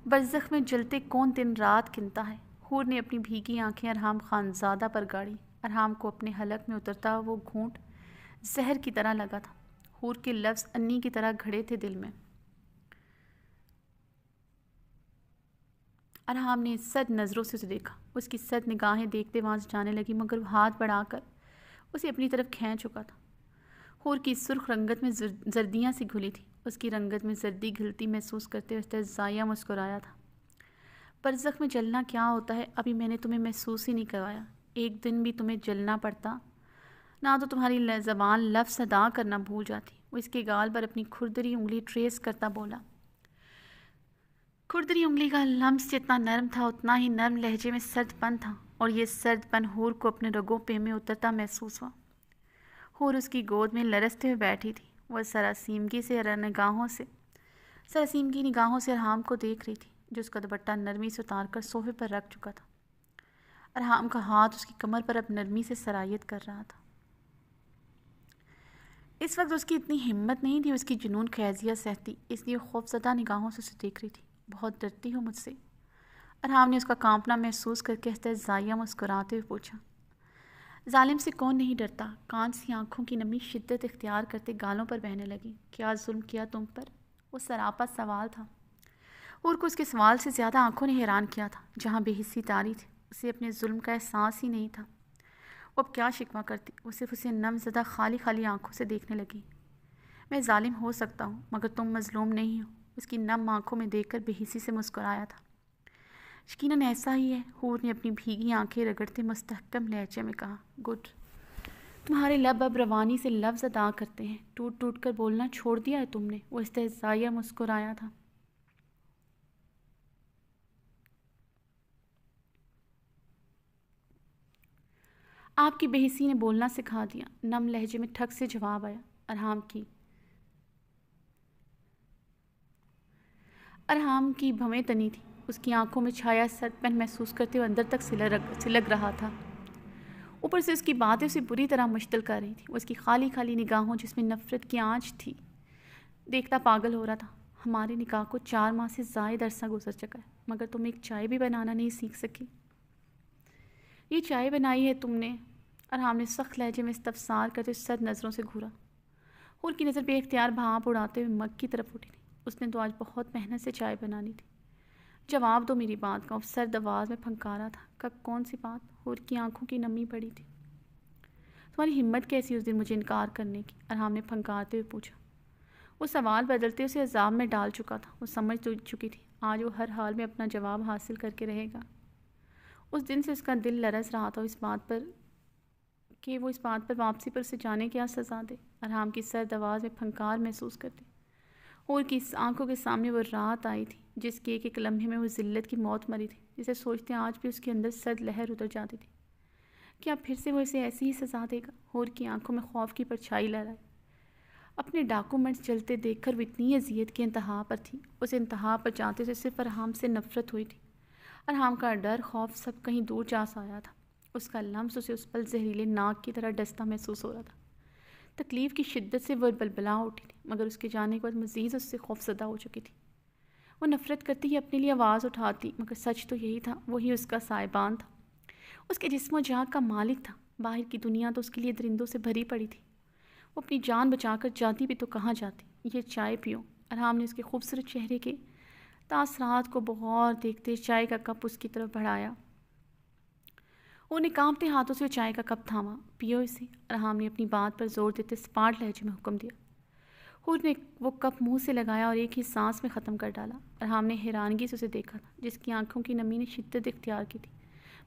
برزخ میں جلتے کون دن رات گنتا ہے۔ حور نے اپنی بھیگی آنکھیں ارحام خانزادہ پر گاڑی۔ ارحام کو اپنے حلق میں اترتا وہ گھونٹ زہر کی طرح لگا تھا۔ حور کے لفظ انی کی طرح گھڑے تھے دل میں۔ ارحام نے سد نظروں سے اسے دیکھا۔ اس کی سد نگاہیں دیکھتے وہاں سے جانے لگی، مگر وہ ہاتھ بڑھا کر اسے اپنی طرف کھینچ چکا تھا۔ حور کی سرخ رنگت میں زردیاں سی گھلی تھی۔ اس کی رنگت میں زردی گھلتی محسوس کرتے ہوئے زائیہ مسکرایا تھا۔ برزخ میں جلنا کیا ہوتا ہے ابھی میں نے تمہیں محسوس ہی نہیں کروایا۔ ایک دن بھی تمہیں جلنا پڑتا نہ تو تمہاری زبان لفظ ادا کرنا بھول جاتی۔ وہ اس کے گال پر اپنی کھردری انگلی ٹریس کرتا بولا۔ کھردری انگلی کا لمس جتنا نرم تھا اتنا ہی نرم لہجے میں سرد پن تھا۔ اور یہ سرد پن حور کو اپنے رگوں پہ میں اترتا محسوس ہوا۔ حور اس کی گود میں لرزتے ہوئے بیٹھی تھی۔ وہ سراسیمگی نگاہوں سے ارحام کو دیکھ رہی تھی، جو اس کا دوپٹہ نرمی سے اتار کر صوفے پر رکھ چکا تھا۔ ارحام کا ہاتھ اس کی کمر پر اب نرمی سے سرایت کر رہا تھا۔ اس وقت اس کی اتنی ہمت نہیں تھی اس کی جنون خیزیہ سہتی، اس لیے خوفزدہ نگاہوں سے اسے دیکھ رہی تھی۔ بہت ڈرتی ہو مجھ سے؟ ارحام نے اس کا کانپنا محسوس کر کے استہزائیہ مسکراتے ہوئے پوچھا۔ ظالم سے کون نہیں ڈرتا؟ کان سی آنکھوں کی نمی شدت اختیار کرتے گالوں پر بہنے لگی۔ کیا ظلم کیا تم پر؟ وہ سراپا سوال تھا۔ حور کو اس کے سوال سے زیادہ آنکھوں نے حیران کیا تھا۔ جہاں بے حسی طاری تھی، اسے اپنے ظلم کا احساس ہی نہیں تھا۔ وہ اب کیا شکوہ کرتی؟ وہ صرف اسے نم زدہ خالی خالی آنکھوں سے دیکھنے لگی۔ میں ظالم ہو سکتا ہوں مگر تم مظلوم نہیں ہو، اس کی نم آنکھوں میں دیکھ کر بے حسی سے مسکرایا تھا۔ یقیناً ایسا ہی ہے، حور نے اپنی بھیگی آنکھیں رگڑتے مستحکم لہجے میں کہا۔ گڈ، تمہارے لب اب روانی سے لفظ ادا کرتے ہیں، ٹوٹ ٹوٹ کر بولنا چھوڑ دیا ہے تم نے۔ وہ استہزائیہ مسکرایا تھا۔ آپ کی بے حسی نے بولنا سکھا دیا، نم لہجے میں ٹھک سے جواب آیا۔ ارحام کی بھویں تنی تھی، اس کی آنکھوں میں چھایا سرد پن محسوس کرتے ہوئے اندر تک سلگ رہا تھا۔ اوپر سے اس کی باتیں اسے بری طرح مشتعل کر رہی تھیں۔ وہ اس کی خالی خالی نگاہوں جس میں نفرت کی آنچ تھی دیکھتا پاگل ہو رہا تھا۔ ہمارے نکاح کو 4 ماہ سے زائد عرصہ گزر چکا ہے، مگر تم ایک چائے بھی بنانا نہیں سیکھ سکی۔ یہ چائے بنائی ہے تم نے؟ ارحام نے سخت لہجے میں استفسار کرتے سرد نظروں سے گھورا۔ حور کی نظر بے اختیار بھانپ اڑاتے ہوئے مگ کی طرف اٹھی تھی۔ اس نے تو آج بہت محنت سے چائے بنانی تھی۔ جواب دو میری بات کا، وہ سرد آواز میں پھنکارا تھا۔ کون سی بات؟ حور کی آنکھوں کی نمی پڑی تھی۔ تمہاری ہمت کیسی اس دن مجھے انکار کرنے کی؟ ارحام نے پھنکارتے ہوئے پوچھا۔ وہ سوال بدلتے اسے عذاب میں ڈال چکا تھا۔ وہ سمجھ چکی تھی آج وہ ہر حال میں اپنا جواب حاصل کر کے رہے گا۔ اس دن سے اس کا دل لرز رہا تھا اس بات پر واپسی پر اسے جانے کیا سزا دے۔ ارحام کی سرد آواز میں پھنکار محسوس کرتی حور کی آنکھوں کے سامنے وہ رات آئی تھی جس کے ایک ایک لمحے میں وہ ذلت کی موت مری تھی، جسے سوچتے آج بھی اس کے اندر سرد لہر اتر جاتی تھی۔ کیا پھر سے وہ اسے ایسی ہی سزا دے گا؟ حور کی آنکھوں میں خوف کی پرچھائی لہرائی۔ اپنے ڈاکومنٹس چلتے دیکھ کر وہ اتنی اذیت کی انتہا پر تھی۔ اس انتہا پر جاتے سے صرف ارحام سے نفرت ہوئی تھی۔ ارحام کا ڈر، خوف سب کہیں دور جا سایا تھا۔ اس کا لمس اسے اس پل زہریلے ناک کی طرح ڈستا محسوس ہو رہا تھا۔ تکلیف کی شدت سے وہ بلبلا اٹھی تھی، مگر اس کے جانے کے بعد مزید اس سے خوفزدہ ہو چکی تھی۔ وہ نفرت کرتی ہی اپنے لیے آواز اٹھاتی، مگر سچ تو یہی تھا، وہی اس کا سائبان تھا، اس کے جسم و جاں کا مالک تھا۔ باہر کی دنیا تو اس کے لیے درندوں سے بھری پڑی تھی۔ وہ اپنی جان بچا کر جاتی بھی تو کہاں جاتی؟ یہ چائے پیو۔ ارحام نے اس کے خوبصورت چہرے کے تاثرات کو بغور دیکھتے چائے کا کپ اس کی طرف بڑھایا۔ وہ نے کانپتے ہاتھوں سے چائے کا کپ تھاما۔ پیو اسے، ارحام نے اپنی بات پر زور دیتے سپاٹ لہجے میں حکم دیا۔ حور نے وہ کپ منہ سے لگایا اور ایک ہی سانس میں ختم کر ڈالا۔ ارحام نے حیرانگی سے اسے دیکھا تھا، جس کی آنکھوں کی نمی نے شدت اختیار کی تھی،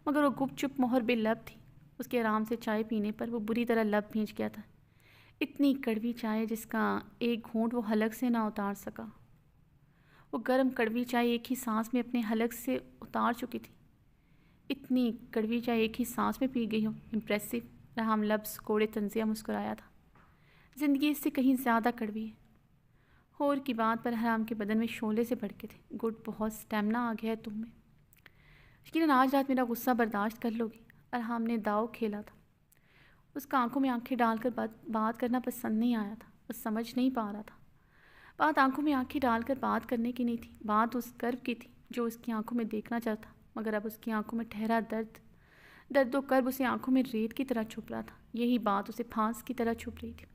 مگر وہ گپ چپ مہر بے لب تھی۔ اس کے آرام سے چائے پینے پر وہ بری طرح لب بھیج گیا تھا۔ اتنی کڑوی چائے جس کا ایک گھونٹ وہ حلق سے نہ اتار سکا۔ وہ گرم کڑوی چائے ایک ہی سانس میں اپنے حلق سے اتار چکی تھی۔ اتنی کڑوی چائے ایک ہی سانس میں پی گئی ہو، امپریسو۔ ارحام لفظ کوڑے طنزیہ مسکرایا تھا۔ زندگی اس سے کہیں زیادہ کڑوی ہے۔ حور کی بات پر ارحام کے بدن میں شعلے سے بھڑکے تھے۔ گڈ، بہت سٹیمنا آ گیا ہے تم میں۔ یقیناً آج رات میرا غصہ برداشت کر لو گی۔ ارحام نے داؤ کھیلا تھا۔ اس کا آنکھوں میں آنکھیں ڈال کر بات کرنا پسند نہیں آیا تھا۔ وہ سمجھ نہیں پا رہا تھا۔ بات آنکھوں میں آنکھیں ڈال کر بات کرنے کی نہیں تھی، بات اس کرب کی تھی جو اس کی آنکھوں میں دیکھنا چاہتا، مگر اب اس کی آنکھوں میں ٹھہرا درد و کرب اسے آنکھوں میں ریت کی طرح چھپ رہا تھا۔ یہی بات اسے پھانس کی طرح چھپ رہی تھی۔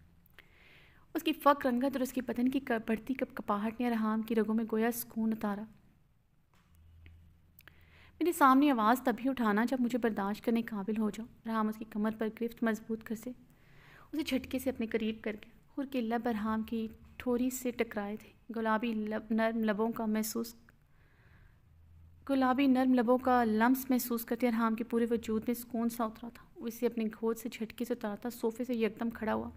اس کی فک رنگت اور اس کے بدن کی بڑھتی کپاہٹ نے ارحام کی رگوں میں گویا سکون اتارا۔ میرے سامنے آواز تبھی اٹھانا جب مجھے برداشت کرنے قابل ہو جاؤ۔ ارحام اس کی کمر پر گرفت مضبوط کر سے اسے جھٹکے سے اپنے قریب کر گیا۔ حور کے لب ارحام کی ٹھوری سے ٹکرائے تھے۔ گلابی نرم لبوں کا لمس محسوس کرتے ارحام کے پورے وجود میں سکون سا اترا تھا۔ وہ اسے اپنے گود سے جھٹکے سے اتارتا صوفے سے یکدم کھڑا ہوا۔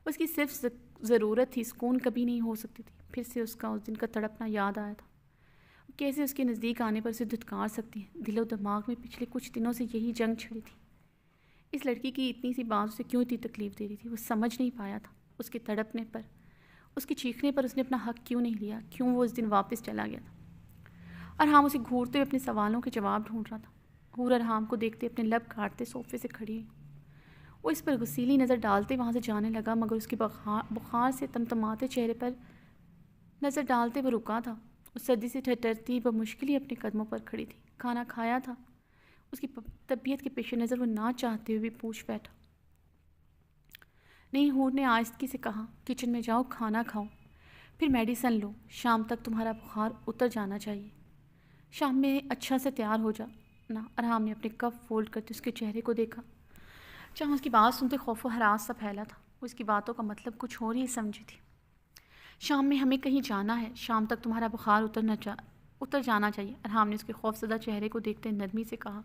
اس کی صرف ضرورت تھی، سکون کبھی نہیں ہو سکتی تھی۔ پھر سے اس کا اس دن کا تڑپنا یاد آیا تھا۔ کیسے اس کے نزدیک آنے پر اسے دھتکار سکتی ہے۔ دل و دماغ میں پچھلے کچھ دنوں سے یہی جنگ چھڑی تھی۔ اس لڑکی کی اتنی سی بات اسے کیوں اتنی تکلیف دے رہی تھی، وہ سمجھ نہیں پایا تھا۔ اس کے تڑپنے پر، اس کے چیخنے پر اس نے اپنا حق کیوں نہیں لیا، کیوں وہ اس دن واپس چلا گیا تھا۔ ارحام اسے گھورتے ہوئے اپنے سوالوں کے جواب ڈھونڈ رہا تھا۔ حور ارحام کو دیکھتے اپنے لب کاٹتے صوفے سے کھڑی ہوئی۔ وہ اس پر غسیلی نظر ڈالتے وہاں سے جانے لگا، مگر اس کے بخار سے تمتماتے چہرے پر نظر ڈالتے وہ رکا تھا۔ اس سردی سے ٹھٹرتی بمشکل ہی اپنے قدموں پر کھڑی تھی۔ کھانا کھایا تھا؟ اس کی طبیعت کے پیش نظر وہ نہ چاہتے ہوئے بھی پوچھ بیٹھا۔ نہیں، حور نے آہستگی سے کہا، کچن میں جاؤ، کھانا کھاؤ، پھر میڈیسن لو، شام تک تمہارا بخار اتر جانا چاہیے، شام میں اچھا سے تیار ہو جانا۔ ارحام نے اپنے کف فولڈ کرتے اس کے چہرے کو دیکھا، جہاں اس کی بات سنتے خوف و ہراس سا پھیلا تھا۔ وہ اس کی باتوں کا مطلب کچھ اور ہی سمجھی تھی۔ شام میں ہمیں کہیں جانا ہے، شام تک تمہارا بخار اتر جانا چاہیے، ارحام نے اس کے خوف زدہ چہرے کو دیکھتے نرمی سے کہا۔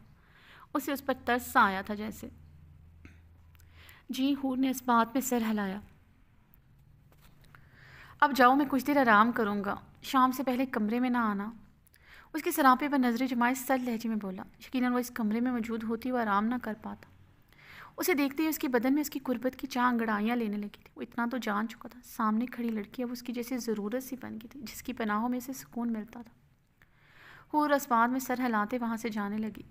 اسے اس پر ترس سا آیا تھا جیسے۔ جی، حور نے اس بات میں سر ہلایا۔ اب جاؤ، میں کچھ دیر آرام کروں گا، شام سے پہلے کمرے میں نہ آنا۔ اس کے سراپے پر نظریں جمائے سرد لہجے میں بولا۔ یقیناً وہ اس کمرے میں موجود ہوتی وہ آرام نہ کر پاتا۔ اسے دیکھتے ہی اس کے بدن میں اس کی قربت کی چاہ انگڑائیاں لینے لگی تھی۔ وہ اتنا تو جان چکا تھا، سامنے کھڑی لڑکی اب اس کی جیسے ضرورت سی بن گئی تھی، جس کی پناہوں میں سے سکون ملتا تھا۔ حور اسبات میں سر ہلاتے وہاں سے جانے لگی۔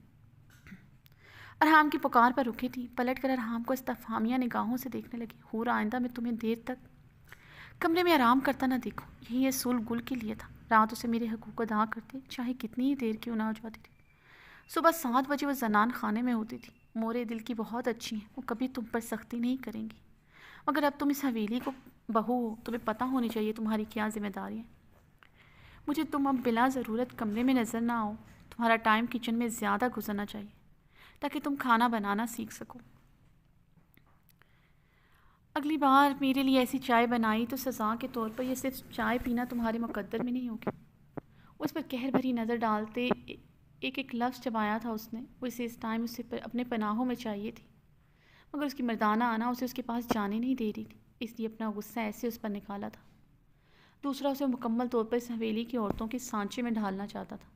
ارحام کی پکار پر رکی تھی، پلٹ کر ارحام کو استفہامیہ نگاہوں سے دیکھنے لگی۔ حور، آئندہ میں تمہیں دیر تک کمرے میں آرام کرتا نہ دیکھوں، یہی اصول گل کے لیے تھا۔ رات اسے میرے حقوق ادا کرتے، چاہے کتنی ہی دیر کیوں نہ ہو جاتی تھی۔ صبح 7 بجے وہ زنان خانے میں ہوتی تھی۔ مورے دل کی بہت اچھی ہیں، وہ کبھی تم پر سختی نہیں کریں گی، مگر اب تم اس حویلی کو بہو ہو، تمہیں پتہ ہونی چاہیے تمہاری کیا ذمہ داری ہیں۔ مجھے تم اب بلا ضرورت کمرے میں نظر نہ آؤ، تمہارا ٹائم کچن میں زیادہ گزرنا چاہیے تاکہ تم کھانا بنانا سیکھ سکو۔ اگلی بار میرے لیے ایسی چائے بنائی تو سزا کے طور پر یہ صرف چائے پینا تمہارے مقدر میں نہیں ہوگی۔ اس پر قہر بھری نظر ڈالتے ایک ایک لفظ چبایا تھا اس نے۔ وہ اسے اس ٹائم اسے اپنے پناہوں میں چاہیے تھی، مگر اس کی مردانہ آنا اسے اس کے پاس جانے نہیں دے رہی تھی، اس لیے اپنا غصہ ایسے اس پر نکالا تھا۔ دوسرا، اسے مکمل طور پر اس حویلی کی عورتوں کے سانچے میں ڈھالنا چاہتا تھا۔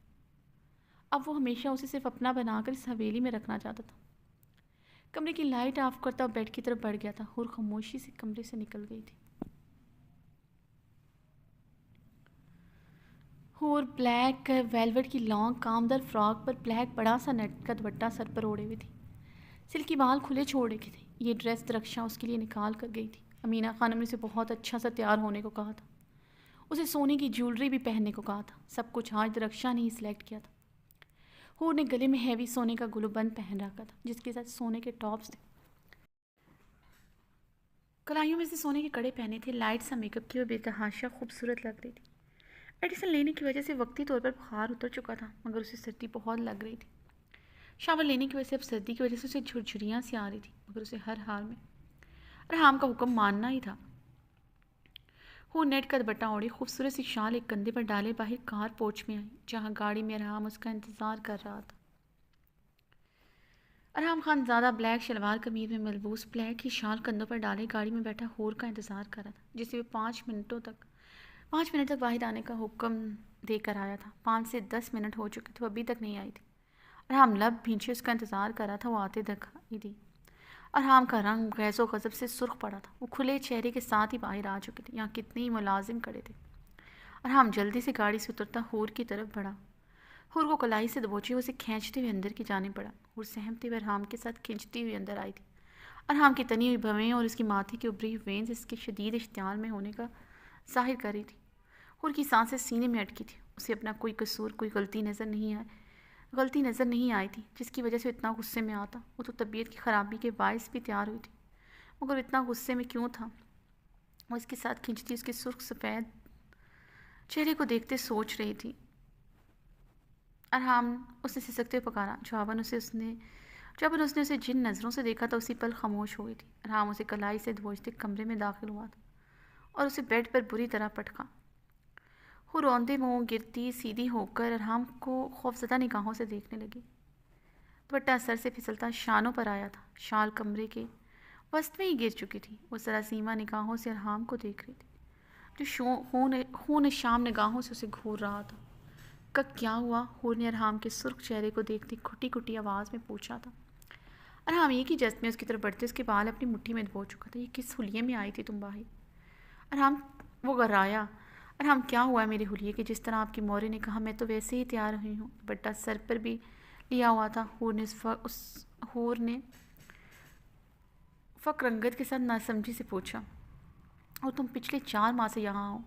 اب وہ ہمیشہ اسے صرف اپنا بنا کر اس حویلی میں رکھنا چاہتا تھا۔ کمرے کی لائٹ آف کرتا اور بیڈ کی طرف بڑھ گیا تھا۔ حور خاموشی سے کمرے سے نکل گئی تھی۔ حور بلیک ویلوٹ کی لانگ کامدر فراک پر بلیک بڑا سا نیٹ کا دوپٹہ سر پر اوڑے ہوئی تھی، سلکی بال کھلے چھوڑے کے تھے۔ یہ ڈریس درخشاں اس کے لیے نکال کر گئی تھی۔ امینہ خانم نے اسے بہت اچھا سا تیار ہونے کو کہا تھا، اسے سونے کی جیولری بھی پہننے کو کہا تھا۔ سب کچھ آج درخشاں نے ہی سلیکٹ کیا تھا۔ حور نے گلے میں ہیوی سونے کا گلو بند پہن رکھا تھا، جس کے ساتھ سونے کے ٹاپس تھے، کلائیوں میں سے سونے کے کڑے پہنے تھے۔ لائٹ سا میک اپ کی وہ بے تحاشا خوبصورت لگ رہی تھی۔ میڈیسن لینے کی وجہ سے وقتی طور پر بخار اتر چکا تھا، مگر اسے سردی بہت لگ رہی تھی۔ شاور لینے کی وجہ سے اب سردی کی وجہ سے اسے جھرجھریاں سی آ رہی تھی، مگر اسے ہر حال میں ارحام کا حکم ماننا ہی تھا۔ وہ نیٹ کا دوپٹہ اوڑھی، خوبصورت سی شال ایک کندھے پر ڈالے باہر کار پورچ میں آئی، جہاں گاڑی میں ارحام اس کا انتظار کر رہا تھا۔ ارحام خان زادہ بلیک شلوار قمیض میں ملبوس، بلیک ہی شال کندھوں پر ڈالے گاڑی میں بیٹھا حور کا انتظار کر رہا تھا، جسے وہ 5 منٹ تک باہر آنے کا حکم دے کر آیا تھا۔ 5 سے 10 منٹ ہو چکے تھے، وہ ابھی تک نہیں آئی تھی۔ ارحام لب بھینچے اس کا انتظار کر رہا تھا، وہ آتے دکھائی دی۔ ارحام کا رنگ غیظ و غضب سے سرخ پڑا تھا، وہ کھلے چہرے کے ساتھ ہی باہر آ چکے تھے۔ یہاں کتنے ہی ملازم کھڑے تھے۔ ارحام جلدی سے گاڑی سے اترتا حور کی طرف بڑھا، حور کو کلائی سے دبوچے اسے کھینچتے ہوئے اندر کی جانب بڑھا۔ حور سہمتے ہوئے ارحام کے ساتھ کھینچتی ہوئی اندر آئی تھی۔ ارحام کی تنی ہوئی بھویں اور اس کی ماتھے کی ابری وینز اس کے شدید اشتعال میں ہونے کا ظاہر کر رہی تھی۔ حور کی سانسیں سینے میں اٹکی تھی، اسے اپنا کوئی قصور، کوئی غلطی نظر نہیں آئی تھی جس کی وجہ سے اتنا غصے میں آتا۔ وہ تو طبیعت کی خرابی کے باعث بھی تیار ہوئی تھی، مگر اتنا غصے میں کیوں تھا؟ وہ اس کے ساتھ کھینچتی اس کے سرخ سفید چہرے کو دیکھتے سوچ رہی تھی۔ ارحام، اس نے سسکتے ہوئے پکارا۔ جواباً اس نے اسے جن نظروں سے دیکھا تھا اسی پل خاموش ہو گئی تھی۔ ارحام اسے کلائی سے دبوچتے کمرے میں داخل ہوا تھا اور اسے بیڈ پر بری طرح پٹکا۔ وہ روندے منہ گرتی سیدھی ہو کر ارحام کو خوفزدہ نگاہوں سے دیکھنے لگی۔ دوپٹہ سر سے پھسلتا شانوں پر آیا تھا، شال کمرے کے وسط میں ہی گر چکی تھی۔ وہ سراسیمہ نگاہوں سے ارحام کو دیکھ رہی تھی، جو خون شام نگاہوں سے اسے گھور رہا تھا۔ کا کیا ہوا؟ حور نے ارحام کے سرخ چہرے کو دیکھتے کھٹی کھٹی آواز میں پوچھا تھا۔ ارحام ایک ہی جست میں اس کی طرف بڑھتے اس کے بال اپنی مٹھی میں دبو چکا تھا۔ یہ کس حلیے میں آئی تھی تم باہر؟ ارحام وہ غرایا۔ ارحام کیا ہوا ہے میرے حلیے کہ جس طرح آپ کی موری نے کہا میں تو ویسے ہی تیار ہوئی ہوں، دوپٹہ سر پر بھی لیا ہوا تھا۔ حور نے فقر رنگت کے ساتھ ناسمجھی سے پوچھا، اور تم پچھلے 4 ماہ سے یہاں ہو؟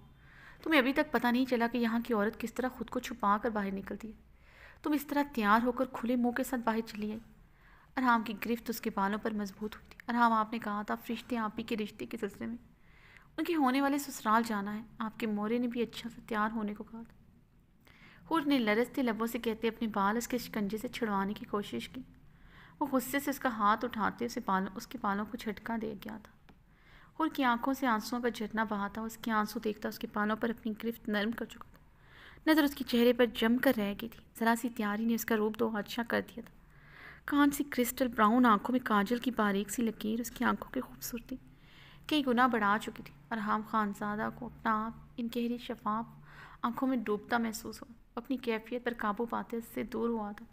تمہیں ابھی تک پتہ نہیں چلا کہ یہاں کی عورت کس طرح خود کو چھپا کر باہر نکلتی ہے؟ تم اس طرح تیار ہو کر کھلے منہ کے ساتھ باہر چلی آئی؟ ارحام کی گرفت اس کے بالوں پر مضبوط ہوئی تھی۔ ارحام آپ نے کہا تھا فرشتے آپ ہی کے رشتے کے سلسلے میں ان کے ہونے والے سسرال جانا ہے۔ آپ کے مورے نے بھی اچھا سے تیار ہونے کو کہا تھا۔ حور نے لرزتے لبوں سے کہتے اپنے بال اس کے شکنجے سے چھڑوانے کی کوشش کی۔ وہ غصے سے اس کا ہاتھ اٹھاتے اس کے بالوں کو جھٹکا دے گیا تھا۔ حور کی آنکھوں سے آنسوؤں کا جھرنا بہا تھا۔ اس کے آنسو دیکھتا اس کے بالوں پر اپنی گرفت نرم کر چکا تھا۔ نظر اس کے چہرے پر جم کر رہ گئی تھی۔ ذرا سی تیاری نے اس کا روپ 2 اچھا کر دیا تھا۔ کان سی کرسٹل براؤن آنکھوں میں کاجل کی باریک سی لکیر اس کی آنکھوں کی خوبصورتی کئی گنا بڑھا چکی تھی۔ ارحام خانزادہ کو اپنا آپ ان گہری شفاف آنکھوں میں ڈوبتا محسوس ہوا۔ اپنی کیفیت پر قابو پاتے اس سے دور ہوا تھا۔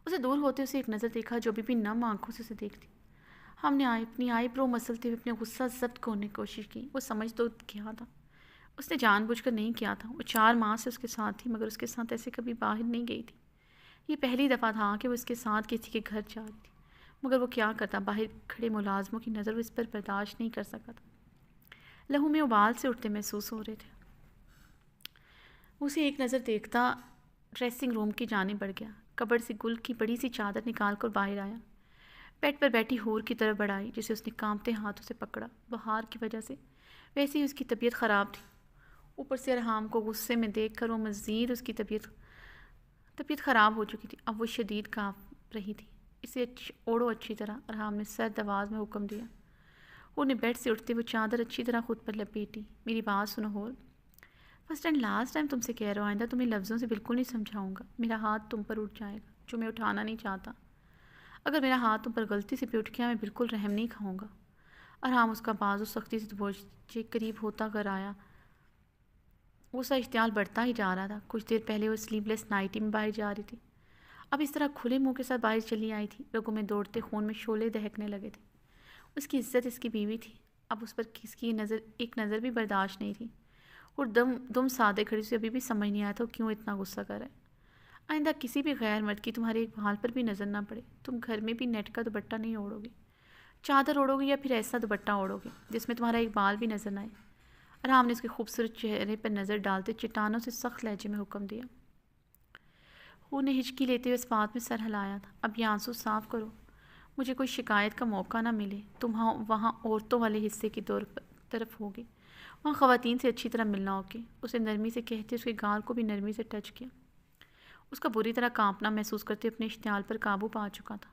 اسے دور ہوتے اسے ایک نظر دیکھا جو بھی نم آنکھوں سے اسے دیکھتی۔ ہم نے اپنی آئی برو مسلتے ہوئے اپنے غصہ ضبط کرنے کی کوشش کی۔ وہ سمجھ تو کیا تھا، اس نے جان بوجھ کر نہیں کیا تھا۔ وہ 4 ماہ سے اس کے ساتھ تھی مگر اس کے ساتھ ایسے کبھی باہر نہیں گئی تھی۔ یہ پہلی دفعہ تھا کہ وہ اس کے ساتھ کسی کے گھر جا رہی تھی، مگر وہ کیا کرتا؟ باہر کھڑے ملازموں کی نظر وہ اس پر برداشت نہیں کر سکا تھا۔ لہو میں ابال سے اٹھتے محسوس ہو رہے تھے۔ اسے ایک نظر دیکھتا ڈریسنگ روم کی جانب بڑھ گیا۔ کبڑ سے گل کی بڑی سی چادر نکال کر باہر آیا۔ بیڈ پر بیٹھی حور کی طرف بڑھائی جسے اس نے کانپتے ہاتھوں سے پکڑا۔ بخار کی وجہ سے ویسے ہی اس کی طبیعت خراب تھی، اوپر سے ارحام کو غصے میں دیکھ کر وہ مزید اس کی طبیعت خراب ہو چکی تھی۔ اب وہ شدید کانپ رہی تھی۔ اسے اوڑو اچھی طرح، ارحام نے سرد آواز میں حکم دیا۔ حور نے بیڈ سے اٹھتے وہ چادر اچھی طرح خود پر لپیٹی۔ میری بات سنو حور، فرسٹ اینڈ لاسٹ ٹائم تم سے کہہ رہا ہوں، آئندہ تمہیں لفظوں سے بالکل نہیں سمجھاؤں گا۔ میرا ہاتھ تم پر اٹھ جائے گا جو میں اٹھانا نہیں چاہتا۔ اگر میرا ہاتھ تم پر غلطی سے بھی اٹھ گیا میں بالکل رحم نہیں کھاؤں گا۔ ارحام اس کا بازو سختی سے دبوچے قریب ہوتا کر آیا۔ وہ سا اشتعال بڑھتا ہی جا رہا تھا۔ کچھ دیر پہلے وہ سلیپ لیس نائٹی میں باہر جا رہی تھی، اب اس طرح کھلے منہ کے ساتھ باہر چلی آئی تھی۔ رگوں میں دوڑتے خون میں شعلے دہکنے لگے تھے۔ اس کی عزت اس کی بیوی تھی، اب اس پر کس کی ایک نظر بھی برداشت نہیں تھی۔ اور دم سادے کھڑی سے ابھی بھی سمجھ نہیں آیا تھا کیوں اتنا غصہ کر رہا ہے۔ آئندہ کسی بھی غیر مرد کی تمہارے ایک بال پر بھی نظر نہ پڑے۔ تم گھر میں بھی نیٹ کا دوپٹہ نہیں اوڑو گے، چادر اوڑو گے یا پھر ایسا دوپٹہ اوڑو گے جس میں تمہارا ایک بال بھی نظر نہ آئے۔ ارحام نے اس کے خوبصورت چہرے پر نظر ڈالتے چٹانوں سے سخت لہجے میں حکم دیا۔ حور نے ہچکی لیتے ہوئے اس بات میں سر ہلایا تھا۔ اب یہ آنسو صاف کرو، مجھے کوئی شکایت کا موقع نہ ملے۔ تم وہاں عورتوں والے حصے کی طرف ہوگے، وہاں خواتین سے اچھی طرح ملنا ہوگے۔ اسے نرمی سے کہتے اس کے گال کو بھی نرمی سے ٹچ کیا۔ اس کا بری طرح کانپنا محسوس کرتے اپنے اشتعال پر قابو پا چکا تھا۔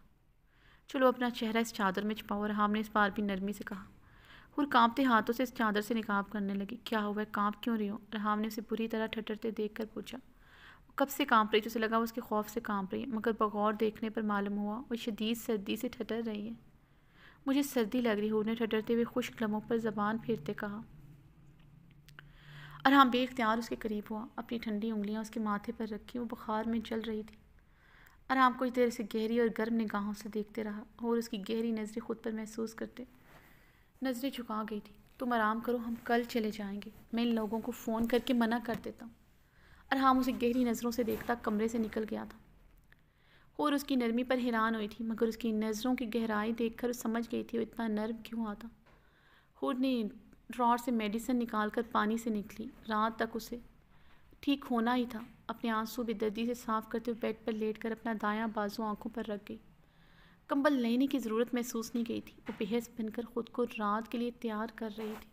چلو اپنا چہرہ اس چادر میں چھپاؤ، ارحام نے اس بار بھی نرمی سے کہا۔ حور کانپتے ہاتھوں سے اس چادر سے نقاب کرنے لگی۔ کیا ہوا ہے، کانپ کیوں رہی ہو؟ ارحام نے اسے بری طرح ٹھٹرتے دیکھ کر پوچھا۔ وہ کب سے کانپ رہی تھی، اسے لگا وہ اس کے خوف سے کانپ رہی ہے، مگر بغور دیکھنے پر معلوم ہوا وہ شدید سردی سے ٹھٹر رہی ہے۔ مجھے سردی لگ رہی، حور نے ٹھٹرتے ہوئے خشک لبوں پر زبان پھیرتے کہا۔ ارحام بے اختیار اس کے قریب ہوا، اپنی ٹھنڈی انگلیاں اس کے ماتھے پر رکھی۔ وہ بخار میں جل رہی تھی۔ ارحام کچھ دیر اسے گہری اور گرم نگاہوں سے دیکھتے رہا اور اس کی گہری نظریں خود پر محسوس کرتے نظریں جھکا گئی تھی۔ تم آرام کرو، ہم کل چلے جائیں گے، میں ان لوگوں کو فون کر کے منع کر دیتا ہوں۔ ارحام اسے گہری نظروں سے دیکھتا کمرے سے نکل گیا تھا۔ اور اس کی نرمی پر حیران ہوئی تھی، مگر اس کی نظروں کی گہرائی دیکھ کر سمجھ گئی تھی وہ اتنا نرم کیوں آتا۔ حور نے ڈراور سے میڈیسن نکال کر پانی سے نکلی۔ رات تک اسے ٹھیک ہونا ہی تھا۔ اپنے آنسو بے دردی سے صاف کرتے ہوئے بیڈ پر لیٹ کر اپنا دایاں بازو آنکھوں پر رکھ گئی۔ کمبل لینے کی ضرورت محسوس نہیں کی تھی، وہ بے حس بن کر خود کو رات کے لیے تیار کر رہی تھی۔